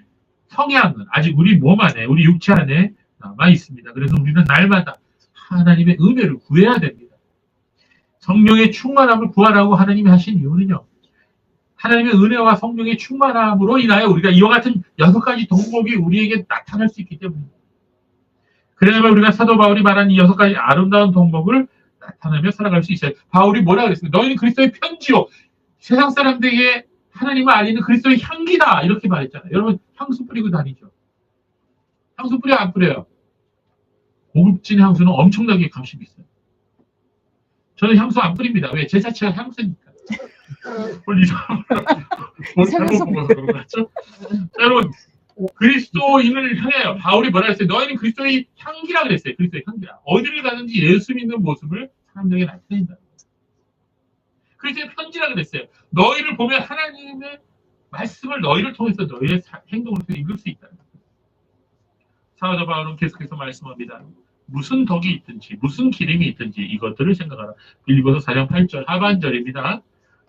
성향은 아직 우리 몸 안에, 우리 육체 안에 남아 있습니다. 그래서 우리는 날마다 하나님의 은혜를 구해야 됩니다. 성령의 충만함을 구하라고 하나님이 하신 이유는요. 하나님의 은혜와 성령의 충만함으로 인하여 우리가 이와 같은 6가지 덕목이 우리에게 나타날 수 있기 때문입니다. 그래야만 우리가 사도 바울이 말한 이 6가지 아름다운 덕목을 나타내며 살아갈 수 있어요. 바울이 뭐라 그랬습니까? 너희는 그리스도의 편지요. 세상 사람들에게 하나님을 알리는 그리스도의 향기다. 이렇게 말했잖아요. 여러분 향수 뿌리고 다니죠. 향수 뿌려 안 뿌려요? 고급진 향수는 엄청나게 값이 비싸요. 저는 향수 안 뿌립니다. 왜? 제 자체가 향수니까. 잘못 보고서 그런 거 같죠? 여러분 그리스도인을 향해요. 바울이 뭐라 했어요? 너희는 그리스도의 향기라 그랬어요. 그리스도의 향기라. 어디를 가든지 예수 믿는 모습을 사람들에게 나타낸다. 그리스도의 편지라 그랬어요. 너희를 보면 하나님의 말씀을 너희를 통해서 너희의 행동을 통해서 읽을 수 있다. 사도 바울은 계속해서 말씀합니다. 무슨 덕이 있든지 무슨 기름이 있든지 이것들을 생각하라. 빌립보서 4장 8절 하반절입니다.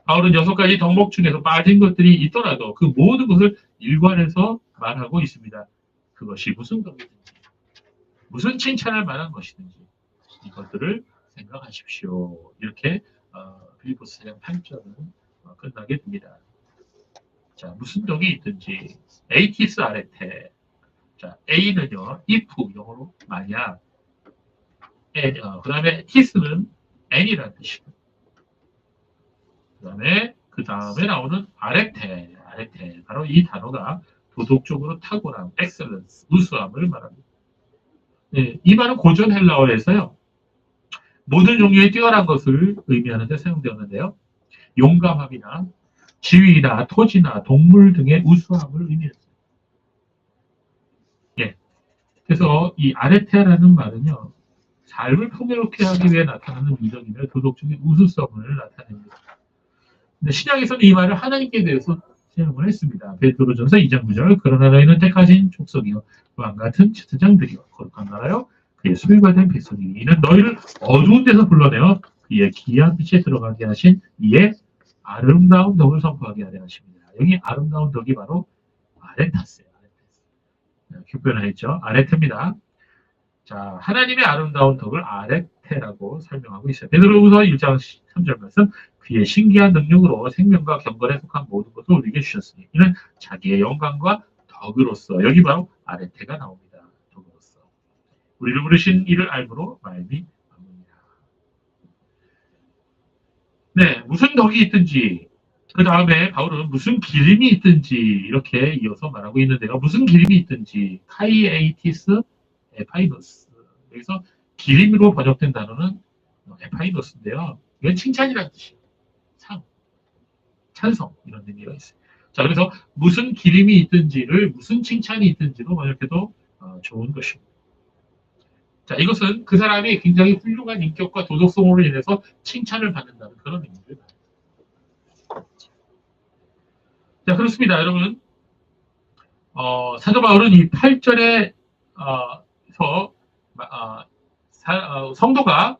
바울은 6가지 덕목 중에서 빠진 것들이 있더라도 그 모든 것을 일관해서 말하고 있습니다. 그것이 무슨 덕이든지 무슨 칭찬할 만한 것이든지 이것들을 생각하십시오. 이렇게 빌립보서 4장 8절은 끝나게 됩니다. 자, 무슨 덕이 있든지 에이티스 아레테. 자, A는요, if 영어로 만약, 그 다음에 티스는 N이라는 뜻이고, 그 다음에 나오는 아레테, 바로 이 단어가 도덕적으로 탁월함, excellence, 우수함을 말합니다. 네, 이 말은 고전 헬라어에서요, 모든 종류의 뛰어난 것을 의미하는 데 사용되었는데요, 용감함이나 지위나 토지나 동물 등의 우수함을 의미했어요. 예. 그래서 이 아레테라는 말은요, 삶을 풍요롭게 하기 위해 나타나는 미덕이며 도덕적인 우수성을 나타냅니다. 근데 신약에서는 이 말을 하나님께 대해서 사용을 했습니다. 베드로전서 2장 9절 그러나 너희는 택하신 족속이요 왕 같은 제사장들이요 거룩한 나라요 그의 소유가 된 백성이니 이는 너희를 어두운 데서 불러내어 그의 기이한 빛에 들어가게 하신 이의 아름다운 덕을 선포하게 하려 하십니다. 여기 아름다운 덕이 바로 아레타스예요. 교변을 했죠. 아레테입니다. 자, 하나님의 아름다운 덕을 아레테라고 설명하고 있어요. 베드로후서 1장 3절 말씀, 그의 신기한 능력으로 생명과 경건에 속한 모든 것을 우리에게 주셨으니 이는 자기의 영광과 덕으로서, 여기 바로 아레테가 나옵니다. 덕으로서 우리를 부르신 이를 알므로 말미암습니다. 네, 무슨 덕이 있든지, 그 다음에 바울은 무슨 기름이 있든지 이렇게 이어서 말하고 있는데요. 무슨 기름이 있든지, 카이에이티스 에파이노스. 여기서 기름으로 번역된 단어는 에파이노스인데요. 이건 칭찬이라는 뜻이에요. 상, 찬성 이런 의미가 있어요. 자, 그래서 무슨 기름이 있든지를 무슨 칭찬이 있든지로 번역해도 좋은 것입니다. 자, 이것은 그 사람이 굉장히 훌륭한 인격과 도덕성으로 인해서 칭찬을 받는다는 그런 의미를 가지고. 자, 그렇습니다. 여러분, 사도 바울은 이 8절에 성도가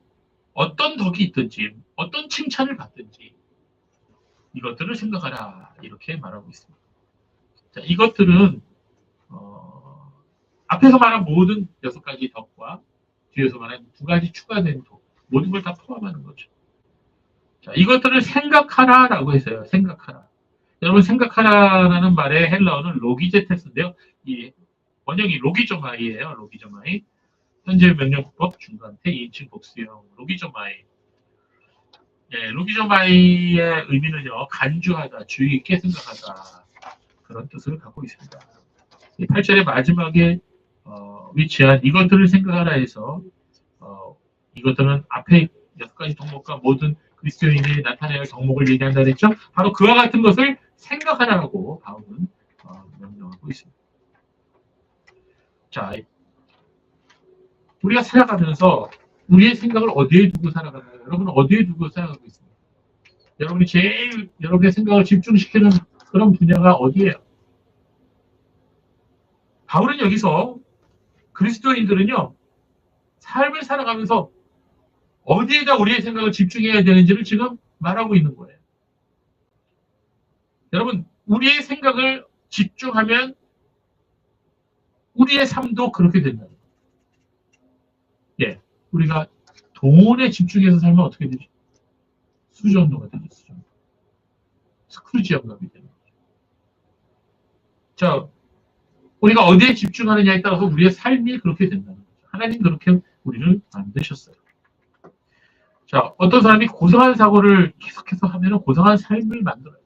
어떤 덕이 있든지 어떤 칭찬을 받든지 이것들을 생각하라 이렇게 말하고 있습니다. 자, 이것들은 앞에서 말한 모든 6가지 덕과 뒤에서 말한 2가지 추가된 덕, 모든 걸 다 포함하는 거죠. 자, 이것들을 생각하라라고 했어요. 생각하라. 여러분, 생각하라라는 말의 헬라어는 로기제테스인데요. 이 번역이 로기조마이예요. 로기조마이. 현재 명령법 중간태 2인칭 복수형 로기조마이. 예, 로기조마이의 의미는요, 간주하다, 주의 있게 생각하다 그런 뜻을 갖고 있습니다. 8절의 마지막에 위치한 이것들을 생각하라 해서 이것들은 앞에 6가지 덕목과 모든 그리스도인이 나타내야 할 덕목을 얘기한다 그랬죠. 바로 그와 같은 것을 생각하라고 바울은 명령하고 있습니다. 자, 우리가 살아가면서 우리의 생각을 어디에 두고 살아가나요? 여러분은 어디에 두고 살아가고 있습니까? 여러분이 제일 여러분의 생각을 집중시키는 그런 분야가 어디예요? 바울은 여기서 그리스도인들은요, 삶을 살아가면서 어디에다 우리의 생각을 집중해야 되는지를 지금 말하고 있는 거예요. 여러분, 우리의 생각을 집중하면 우리의 삶도 그렇게 된다. 예, 우리가 돈에 집중해서 살면 어떻게 되죠? 수전도가 되죠. 수전도. 스크루지 영감이 되는 거죠. 자, 우리가 어디에 집중하느냐에 따라서 우리의 삶이 그렇게 된다는 거죠. 하나님 그렇게 우리를 만드셨어요. 자, 어떤 사람이 고상한 사고를 계속해서 하면 고상한 삶을 만들어요.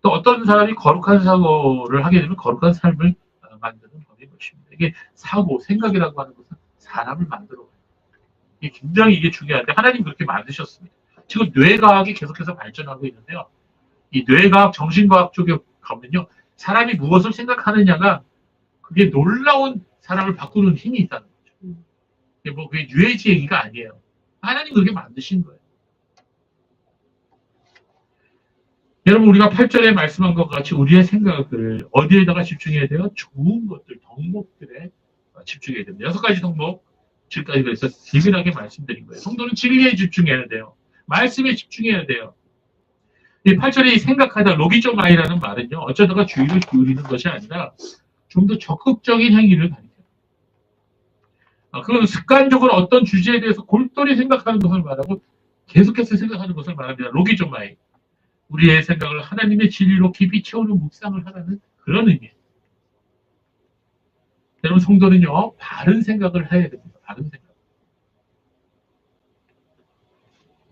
또 어떤 사람이 거룩한 사고를 하게 되면 거룩한 삶을 만드는 법이 것입니다. 이게 사고, 생각이라고 하는 것은 사람을 만들어요. 이게 굉장히 이게 중요한데 하나님 그렇게 만드셨습니다. 지금 뇌과학이 계속해서 발전하고 있는데요. 이 뇌과학, 정신과학 쪽에 가면요. 사람이 무엇을 생각하느냐가 그게 놀라운 사람을 바꾸는 힘이 있다는 거죠. 그게 뭐 그게 뉴에이지 얘기가 아니에요. 하나님 그렇게 만드신 거예요. 여러분, 우리가 8절에 말씀한 것 같이 우리의 생각을 어디에다가 집중해야 돼요? 좋은 것들, 덕목들에 집중해야 됩니다. 6가지 덕목, 지금까지 그래서 디밀하게 말씀드린 거예요. 성도는 진리에 집중해야 돼요. 말씀에 집중해야 돼요. 이 8절에 생각하다, 로기조마이라는 말은요, 어쩌다가 주의를 기울이는 것이 아니라 좀 더 적극적인 행위를 가리켜요. 그건 습관적으로 어떤 주제에 대해서 골똘히 생각하는 것을 말하고 계속해서 생각하는 것을 말합니다. 로기조마이. 우리의 생각을 하나님의 진리로 깊이 채우는 묵상을 하라는 그런 의미예요. 여러분, 성도는요, 바른 생각을 해야 됩니다. 바른 생각.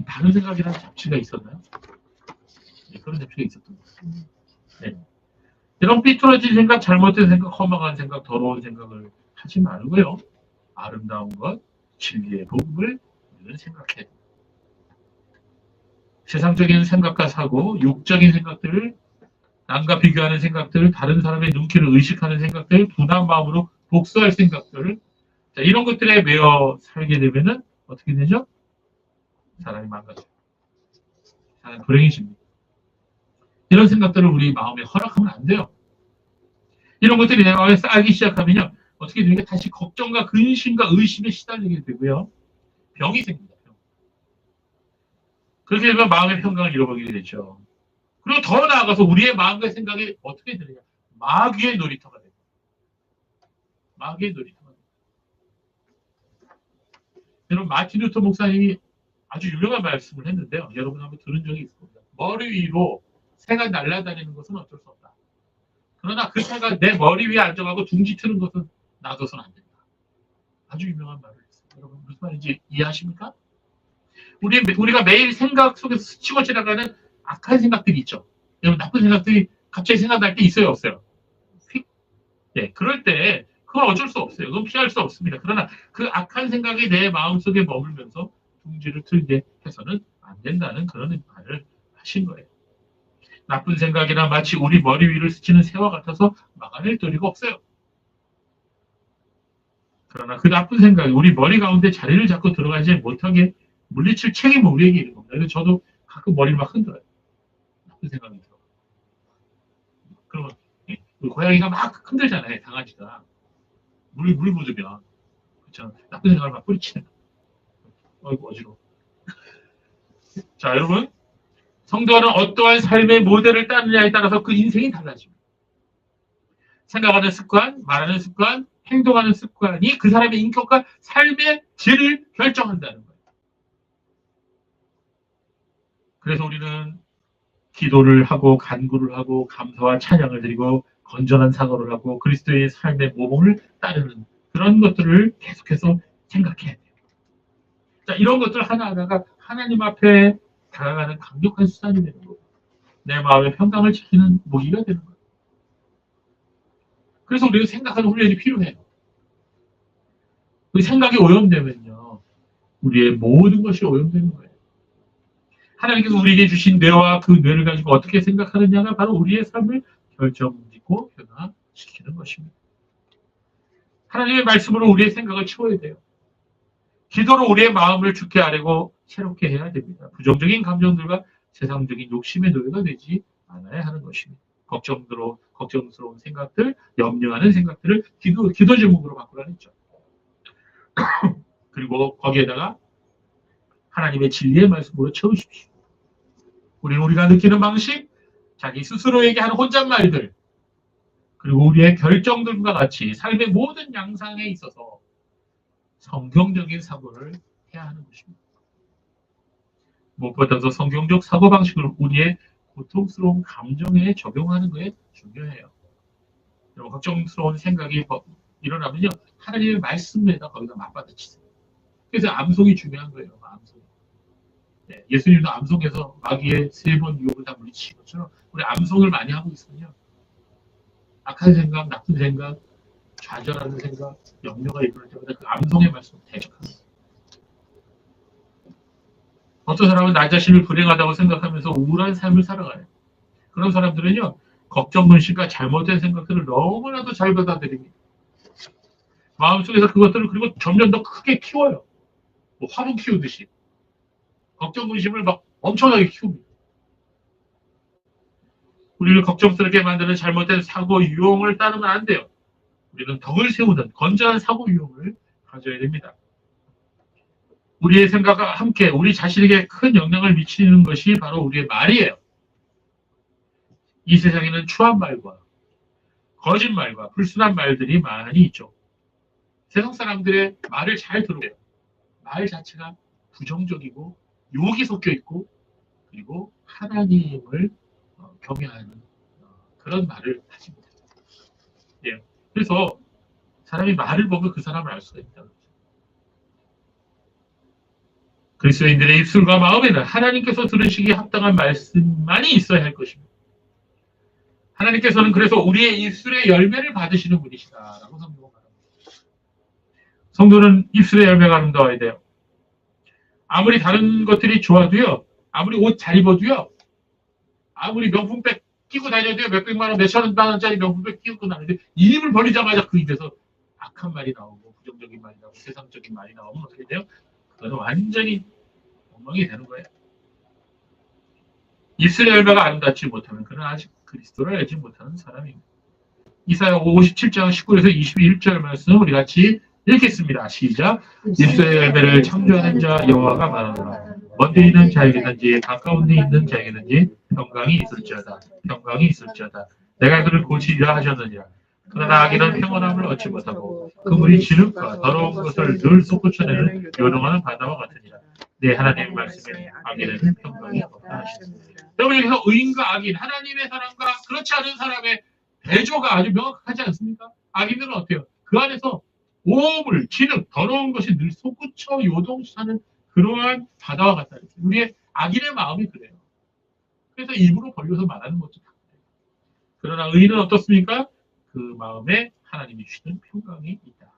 바른 생각이라는 잡지가 있었나요? 네, 그런 잡지가 있었던 것 같습니다. 네. 이런 삐뚤어진 생각, 잘못된 생각, 허망한 생각, 더러운 생각을 하지 말고요. 아름다운 것, 진리의 복음을 우리는 생각해야 됩니다. 세상적인 생각과 사고, 육적인 생각들을 남과 비교하는 생각들, 다른 사람의 눈길을 의식하는 생각들, 분한 마음으로 복수할 생각들, 자, 이런 것들에 매여 살게 되면은 어떻게 되죠? 사람이 망가져요. 사람이 불행해집니다. 이런 생각들을 우리 마음에 허락하면 안 돼요. 이런 것들이 내 마음에 쌓이기 시작하면요, 어떻게 되니까 다시 걱정과 근심과 의심에 시달리게 되고요, 병이 생깁니다. 병. 그렇게 되면 마음의 평강을 잃어버리게 되죠. 그리고 더 나아가서 우리의 마음과 생각이 어떻게 되느냐? 마귀의 놀이터가 됩니다. 마귀의 놀이터가 됩니다. 여러분 마틴 루터 목사님이 아주 유명한 말씀을 했는데요. 여러분 한번 들은 적이 있을 겁니다. 머리 위로 새가 날아다니는 것은 어쩔 수 없다. 그러나 그 새가 내 머리 위에 앉아가고 둥지 트는 것은 놔둬서는 안 된다. 아주 유명한 말을 했어요. 여러분 무슨 말인지 이해하십니까? 우리가 매일 생각 속에서 스치고 지나가는 악한 생각들이 있죠. 여러분 나쁜 생각들이 갑자기 생각날 때 있어요, 없어요? 네, 그럴 때 그건 어쩔 수 없어요. 그건 피할 수 없습니다. 그러나 그 악한 생각이 내 마음속에 머물면서 둥지를 틀게 해서는 안 된다는 그런 말을 하신 거예요. 나쁜 생각이나 마치 우리 머리 위를 스치는 새와 같아서 막아낼 도리가 없어요. 그러나 그 나쁜 생각이 우리 머리 가운데 자리를 잡고 들어가지 못하게 물리칠 책임은 우리에게 있는 겁니다. 그래서 저도 가끔 머리를 막 흔들어요. 나쁜 생각이 들어. 그러면 고양이가 막 흔들잖아요. 강아지가. 물 묻으면. 그렇죠. 나쁜 생각을 막 뿌리치는 거예요. 어이구 어지러워. 자 여러분. 성도는 어떠한 삶의 모델을 따르느냐에 따라서 그 인생이 달라집니다. 생각하는 습관, 말하는 습관, 행동하는 습관이 그 사람의 인격과 삶의 질을 결정한다는 거예요. 그래서 우리는 기도를 하고 간구를 하고 감사와 찬양을 드리고 건전한 사고를 하고 그리스도의 삶의 모범을 따르는 그런 것들을 계속해서 생각해야 돼요. 자, 이런 것들 하나하나가 하나님 앞에 다가가는 강력한 수단이 되는 거고 내 마음의 평강을 지키는 무기가 되는 거예요. 그래서 우리가 생각하는 훈련이 필요해요. 그 생각이 오염되면요. 우리의 모든 것이 오염되는 거예요. 하나님께서 우리에게 주신 뇌와 그 뇌를 가지고 어떻게 생각하느냐가 바로 우리의 삶을 결정짓고 변화시키는 것입니다. 하나님의 말씀으로 우리의 생각을 채워야 돼요. 기도로 우리의 마음을 죽게 하려고 새롭게 해야 됩니다. 부정적인 감정들과 세상적인 욕심의 노예가 되지 않아야 하는 것입니다. 걱정스러운 생각들, 염려하는 생각들을 기도 제목으로 바꾸라 했죠. 그리고 거기에다가 하나님의 진리의 말씀으로 채우십시오. 우리가 느끼는 방식, 자기 스스로에게 하는 혼잣말들, 그리고 우리의 결정들과 같이 삶의 모든 양상에 있어서 성경적인 사고를 해야 하는 것입니다. 무엇보다도 성경적 사고방식을 우리의 고통스러운 감정에 적용하는 것이 중요해요. 여러분, 걱정스러운 생각이 일어나면요, 하나님의 말씀에다 거기다 맞받아치세요. 그래서 암송이 중요한 거예요. 암송. 네, 예수님도 암송에서 마귀의 3번 유혹을 다 물리치신 것처럼 우리 암송을 많이 하고 있으면요, 악한 생각, 나쁜 생각, 좌절하는 생각, 염려가 일어날 때마다 그 암송의 말씀을 대적하는 거예요. 어떤 사람은 나 자신을 불행하다고 생각하면서 우울한 삶을 살아가요. 그런 사람들은요, 걱정, 근심과 잘못된 생각들을 너무나도 잘 받아들입니다. 마음속에서 그것들을 그리고 점점 더 크게 키워요. 뭐 화분 키우듯이. 걱정, 근심을 막 엄청나게 키웁니다. 우리를 걱정스럽게 만드는 잘못된 사고 유형을 따르면 안 돼요. 우리는 덕을 세우는 건전한 사고 유형을 가져야 됩니다. 우리의 생각과 함께 우리 자신에게 큰 영향을 미치는 것이 바로 우리의 말이에요. 이 세상에는 추한 말과 거짓말과 불순한 말들이 많이 있죠. 세상 사람들의 말을 잘 들어요. 말 자체가 부정적이고 유혹이 섞여 있고 그리고 하나님을 경외하는 그런 말을 하십니다. 예. 그래서 사람이 말을 보면 그 사람을 알 수가 있다. 그리스도인들의 입술과 마음에는 하나님께서 들으시기에 합당한 말씀만이 있어야 할 것입니다. 하나님께서는 그래서 우리의 입술의 열매를 받으시는 분이시다라고 성경은 말합니다. 성도는 입술의 열매가 아름다워야 돼요. 아무리 다른 것들이 좋아도요, 아무리 옷 잘 입어도요, 아무리 명품백 끼고 다녀도요, 몇백만 원, 몇천만 원짜리 명품백 끼고 다니는데 입을 벌리자마자 그 입에서 악한 말이 나오고 부정적인 말이 나오고 세상적인 말이 나오면 어떻게 돼요? 그거는 완전히 엉망이 되는 거예요. 입술의 열매가 아름답지 못하면 그는 아직 그리스도를 알지 못하는 사람입니다. 이사야 57장 19에서 21절 말씀 우리 같이 읽겠습니다. 시작. 입술의 열매를 창조하는 자 여호와가 말하노라. 먼데 있는 자에게든지 가까운 데 있는 자에게든지 평강이 있을지어다. 평강이 있을지어다. 내가 그를 고치리라 하셨느니라. 그러나 악인은 평온함을 얻지 못하고 그물이 진흙과 더러운 것을 늘 솟구쳐내는 요동하는 바다와 같으니라. 네, 하나님의 말씀에 악인에는 평강이 없다 하셨습니다. 여러분, 여기서 의인과 악인, 하나님의 사람과 그렇지 않은 사람의 대조가 아주 명확하지 않습니까? 악인들은 어때요? 그 안에서 오물, 진흙, 더러운 것이 늘 솟구쳐 요동하는 그러한 바다와 같다. 우리의 악인의 마음이 그래요. 그래서 입으로 벌려서 말하는 것도 다 그래요. 그러나 의인은 어떻습니까? 그 마음에 하나님이 주시는 평강이 있다.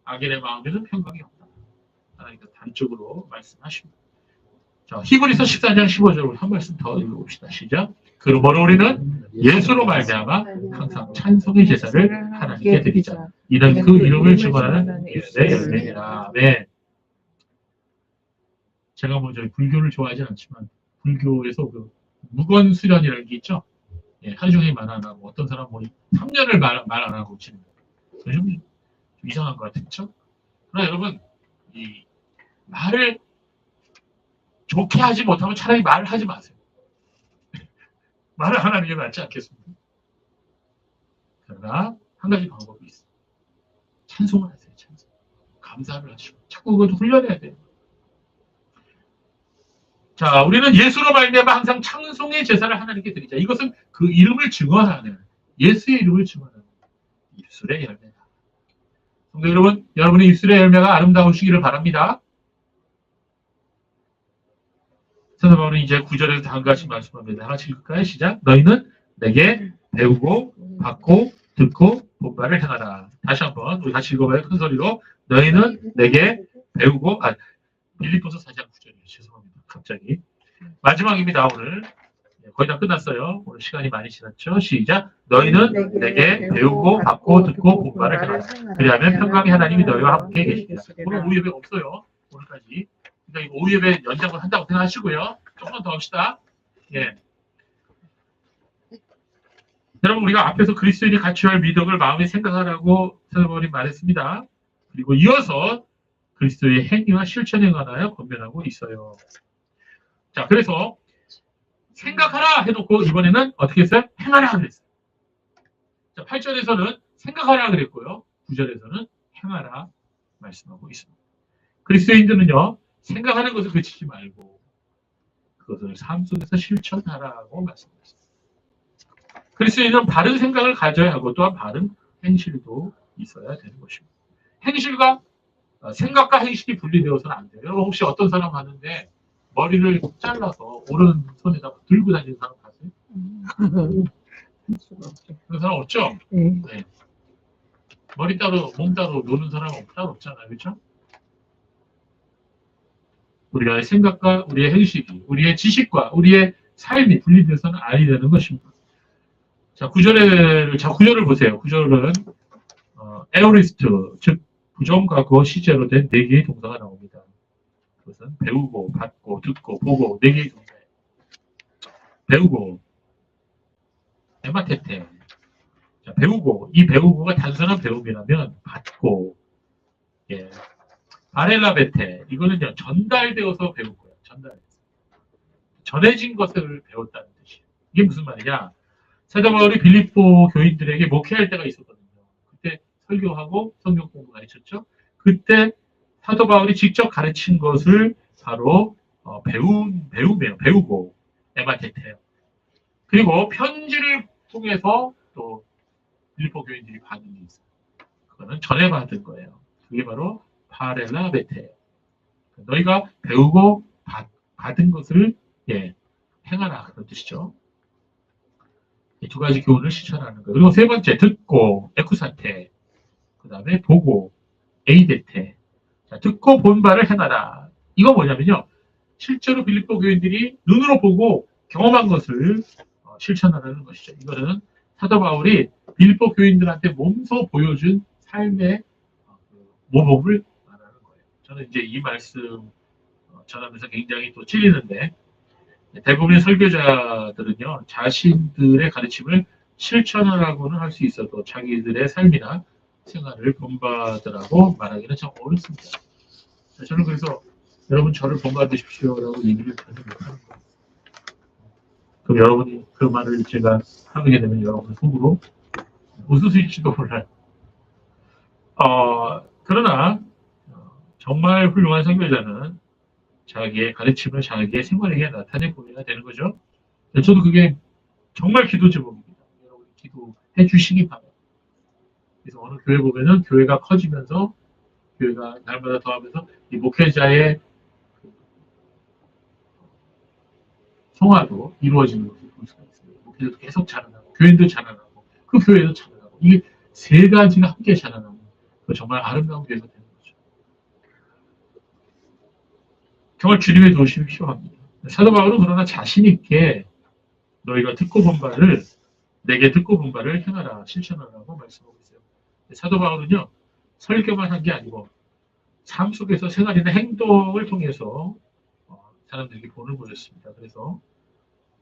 악인의 마음에는 평강이 없다. 하나님께서 단적으로 말씀하십니다. 자, 히브리서 14장 15절 한 말씀 더 읽어봅시다. 시작. 그러므로 우리는 예수로 말미암아 항상 찬송의 제사를 하나님께 드리자. 이는 그 이름을 증언하는 예수의 열매니라. 네. 제가 뭐 저희 불교를 좋아하지 않지만 불교에서 그 무건수련이라는 게 있죠. 예, 하루 종일 말 안 하고 어떤 사람 뭐 3년을 말 안 하고 지는 거. 좀 이상한 것 같죠? 그러나 여러분 이 말을 좋게 하지 못하면 차라리 말을 하지 마세요. 말을 안 하는 게 낫지 않겠습니까? 그러나 한 가지 방법이 있어요. 찬송을 하세요. 찬송. 감사를 하시고 자꾸 그것도 훈련해야 돼요. 자, 우리는 예수로 말미암아 항상 찬송의 제사를 하나님께 드리자. 이것은 그 이름을 증언하는 예수의 이름을 증언하는 입술의 열매다. 성도 여러분, 여러분의 입술의 열매가 아름다우시기를 바랍니다. 사도 바울은 이제 9절에서 한 가지 말씀합니다. 하나 읽을까요? 시작. 너희는 내게 배우고 받고 듣고 본바를 행하라. 다시 한번 우리 같이 읽어봐요. 큰 소리로. 너희는 내게 배우고 빌립보서 4장 9절이에요. 죄송합니다. 갑자기. 마지막입니다. 오늘. 거의 다 끝났어요. 오늘 시간이 많이 지났죠. 시작. 너희는 내게 배우고 받고 듣고 본바를 행하라. 그리하면 평강의 하나님이 너희와 함께 계시리라. 오늘 오후 예배 없어요. 오늘까지. 그러니까 오후 예배 연장을 한다고 생각하시고요. 조금만 더 합시다. 예. 여러분, 우리가 앞에서 그리스도인이 갖춰야 할 미덕을 마음에 생각하라고 사도바울이 말했습니다. 그리고 이어서 그리스도의 행위와 실천에 관하여 권면하고 있어요. 자, 그래서 생각하라 해놓고 이번에는 어떻게 했어요? 행하라 그랬어요. 자, 8절에서는 생각하라 그랬고요. 9절에서는 행하라 말씀하고 있습니다. 그리스도인들은요, 생각하는 것을 그치지 말고 그것을 삶 속에서 실천하라고 말씀하셨습니다. 그리스도인은 바른 생각을 가져야 하고 또한 바른 행실도 있어야 되는 것입니다. 행실과 생각과 행실이 분리되어서는 안 돼요. 여러분 혹시 어떤 사람 하는데 머리를 잘라서 오른손에다 들고 다니는 사람 봤어요? 그런 사람 없죠? 네. 머리 따로 몸 따로 노는 사람 따로 없잖아요. 그렇죠? 우리의 생각과 우리의 행실이, 우리의 지식과 우리의 삶이 분리돼서는 아니 되는 것입니다. 자, 9절을 보세요. 9절은 에오리스트, 즉 부정과거 시제로 된 4개의 동사가 나옵니다. 그것은 배우고, 받고, 듣고, 보고 4개의 동사예요. 배우고, 에마테테. 자, 배우고, 이 배우고가 단순한 배움이라면 받고, 예. 바렐라베테, 이거는요, 전달되어서 배운 거예요. 전해진 것을 배웠다는 뜻이에요. 이게 무슨 말이냐? 사도 바울이 빌립보 교인들에게 목회할 때가 있었거든요. 그때 설교하고 성경 공부 가르쳤죠. 그때 사도 바울이 직접 가르친 것을 바로 배우고 에마테테요. 그리고 편지를 통해서 또 빌립보 교인들이 받은 게 있어요. 그거는 전해받은 거예요. 그게 바로 바렐라베테예요. 너희가 배우고 받은 것을 행하라 그런 뜻이죠. 이 2가지 교훈을 실천하는 거예요. 그리고 3번째 듣고 에쿠사테, 그 다음에 보고 에이데테. 자, 듣고 본 바를 행하라. 이거 뭐냐면요, 실제로 빌립보 교인들이 눈으로 보고 경험한 것을 실천하라는 것이죠. 이거는 사도 바울이 빌립보 교인들한테 몸소 보여준 삶의 모범을 말하는 거예요. 저는 이제 이 말씀 전하면서 굉장히 또 찔리는데, 대부분의 설교자들은요, 자신들의 가르침을 실천하라고는 할 수 있어도 자기들의 삶이나 생활을 본받으라고 말하기는 참 어렵습니다. 저는 그래서 여러분 저를 본받으십시오라고 얘기를 전혀 못하는 거예요. 그럼 여러분이 그 말을 제가 하게 되면 여러분 속으로 웃으실지도 몰라요. 그러나 정말 훌륭한 선교자는 자기의 가르침을 자기의 생활에게 나타내 보여야 되는 거죠. 저도 그게 정말 기도 제목입니다. 여러분 기도해 주시기 바랍니다. 그래서 어느 교회 보면은 교회가 커지면서 교회가 날마다 더하면서 이 목회자의 그 성화도 이루어지는 것을 볼 수가 있어요. 목회자도 계속 자라나고 교인도 자라나고 그 교회도 자라나고 이게 세 가지가 함께 자라나는 그 정말 아름다운 교회가 되는 거죠. 정말 주님의 도우심이 필요합니다. 사도 바울은 그러나 자신 있게 너희가 듣고 본 바를 내게 듣고 본 바를 행하라 실천하라고 말씀하고 있어요. 사도 바울은요 설교만 한 게 아니고 삶 속에서 생활이나 행동을 통해서 사람들에게 본을 보였습니다. 그래서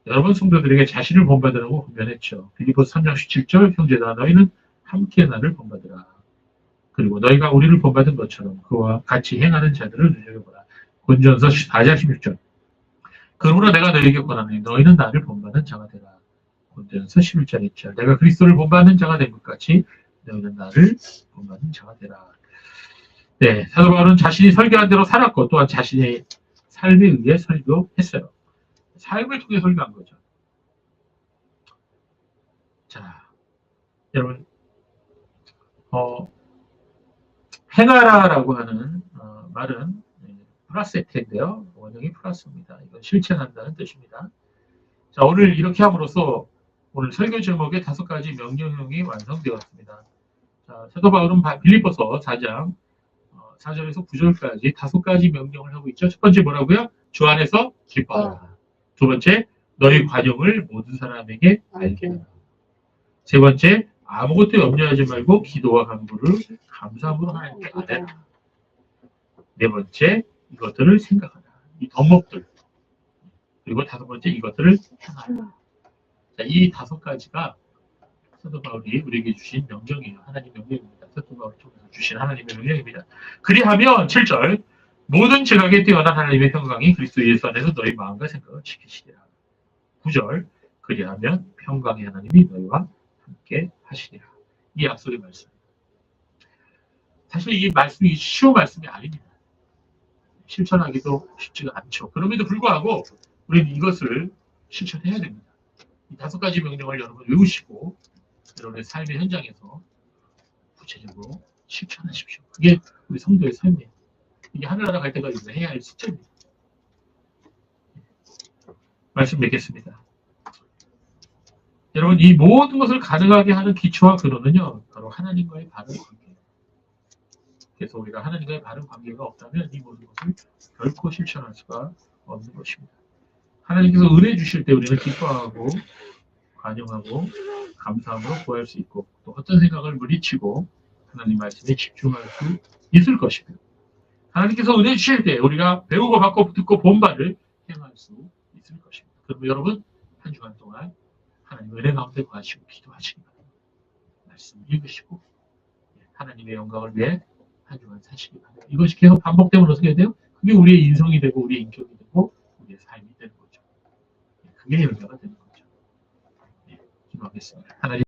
여러분 성도들에게 자신을 본받으라고 권면했죠. 빌립보서 3장 17절 형제들아 너희는 함께 나를 본받으라. 그리고 너희가 우리를 본받은 것처럼 그와 같이 행하는 자들을 눈여겨보라. 고린도전서 4장 16절 그러므로 내가 너희에게 권하노니 너희는 나를 본받는 자가 되라. 고린도전서 11장 1절 내가 그리스도를 본받는 자가 된 것 같이 너희는 나를 본받는 자가 되라. 네, 사도 바울은 자신이 설교한 대로 살았고 또한 자신의 삶에 의해 설교했어요. 삶을 통해 설교한 거죠. 자, 여러분 행하라라고 하는 말은 플라세테인데요. 원형이 플러스입니다. 이건 실천한다는 뜻입니다. 자, 오늘 이렇게 함으로써 오늘 설교 제목의 5가지 명령형이 완성되었습니다. 자, 사도 바울은 빌립보서 4장 4절에서 9절까지 5가지 명령을 하고 있죠. 첫 번째 뭐라고요? 주 안에서 기뻐하라. 두 번째, 너희 관용을 모든 사람에게 알게 하라. 세 번째, 아무것도 염려하지 말고 기도와 간구를 감사함으로 하나님께 아뢰라. 네 번째, 이것들을 생각하라. 이 덕목들. 그리고 5번째, 이것들을 행하라. 자, 이 5가지가 사도 바울이 우리에게 주신 명령이에요. 하나님 명령입니다. 사도 바울을 통해서 주신 하나님의 명령입니다. 그리하면 7절 모든 지각에 뛰어난 하나님의 평강이 그리스도 예수 안에서 너희 마음과 생각을 지키시리라. 9절 그리하면 평강의 하나님이 너희와 함께 하시리라. 이 약속의 말씀. 사실 이 말씀이 쉬운 말씀이 아닙니다. 실천하기도 쉽지가 않죠. 그럼에도 불구하고 우리는 이것을 실천해야 됩니다. 이 5가지 명령을 여러분 외우시고 여러분의 삶의 현장에서 구체적으로 실천하십시오. 그게 우리 성도의 삶이에요. 이게 하늘나라 갈 때까지 해야 할 숙제입니다. 말씀 맺겠습니다. 여러분 이 모든 것을 가능하게 하는 기초와 근원은요 바로 하나님과의 바른 관계예요. 그래서 우리가 하나님과의 바른 관계가 없다면 이 모든 것을 결코 실천할 수가 없는 것입니다. 하나님께서 은혜 주실 때 우리는 기뻐하고 관용하고 감사함으로 구할 수 있고 또 어떤 생각을 물리치고 하나님 말씀에 집중할 수 있을 것이며 하나님께서 은혜 주실 때 우리가 배우고 받고 듣고 본 바를 행할 수 있을 것입니다. 그럼 여러분 한 주간 동안 하나님 은혜 가운데 거하시고 기도하시기 바랍니다. 말씀 읽으시고 하나님의 영광을 위해 한 주간 사시기 바랍니다. 이것이 계속 반복되면 어떻게 돼요? 그게 우리의 인성이 되고 우리의 인격이 되고 우리의 삶이 되는 거죠. 그게 열매가 되는 거죠. 기도하겠습니다. 하나님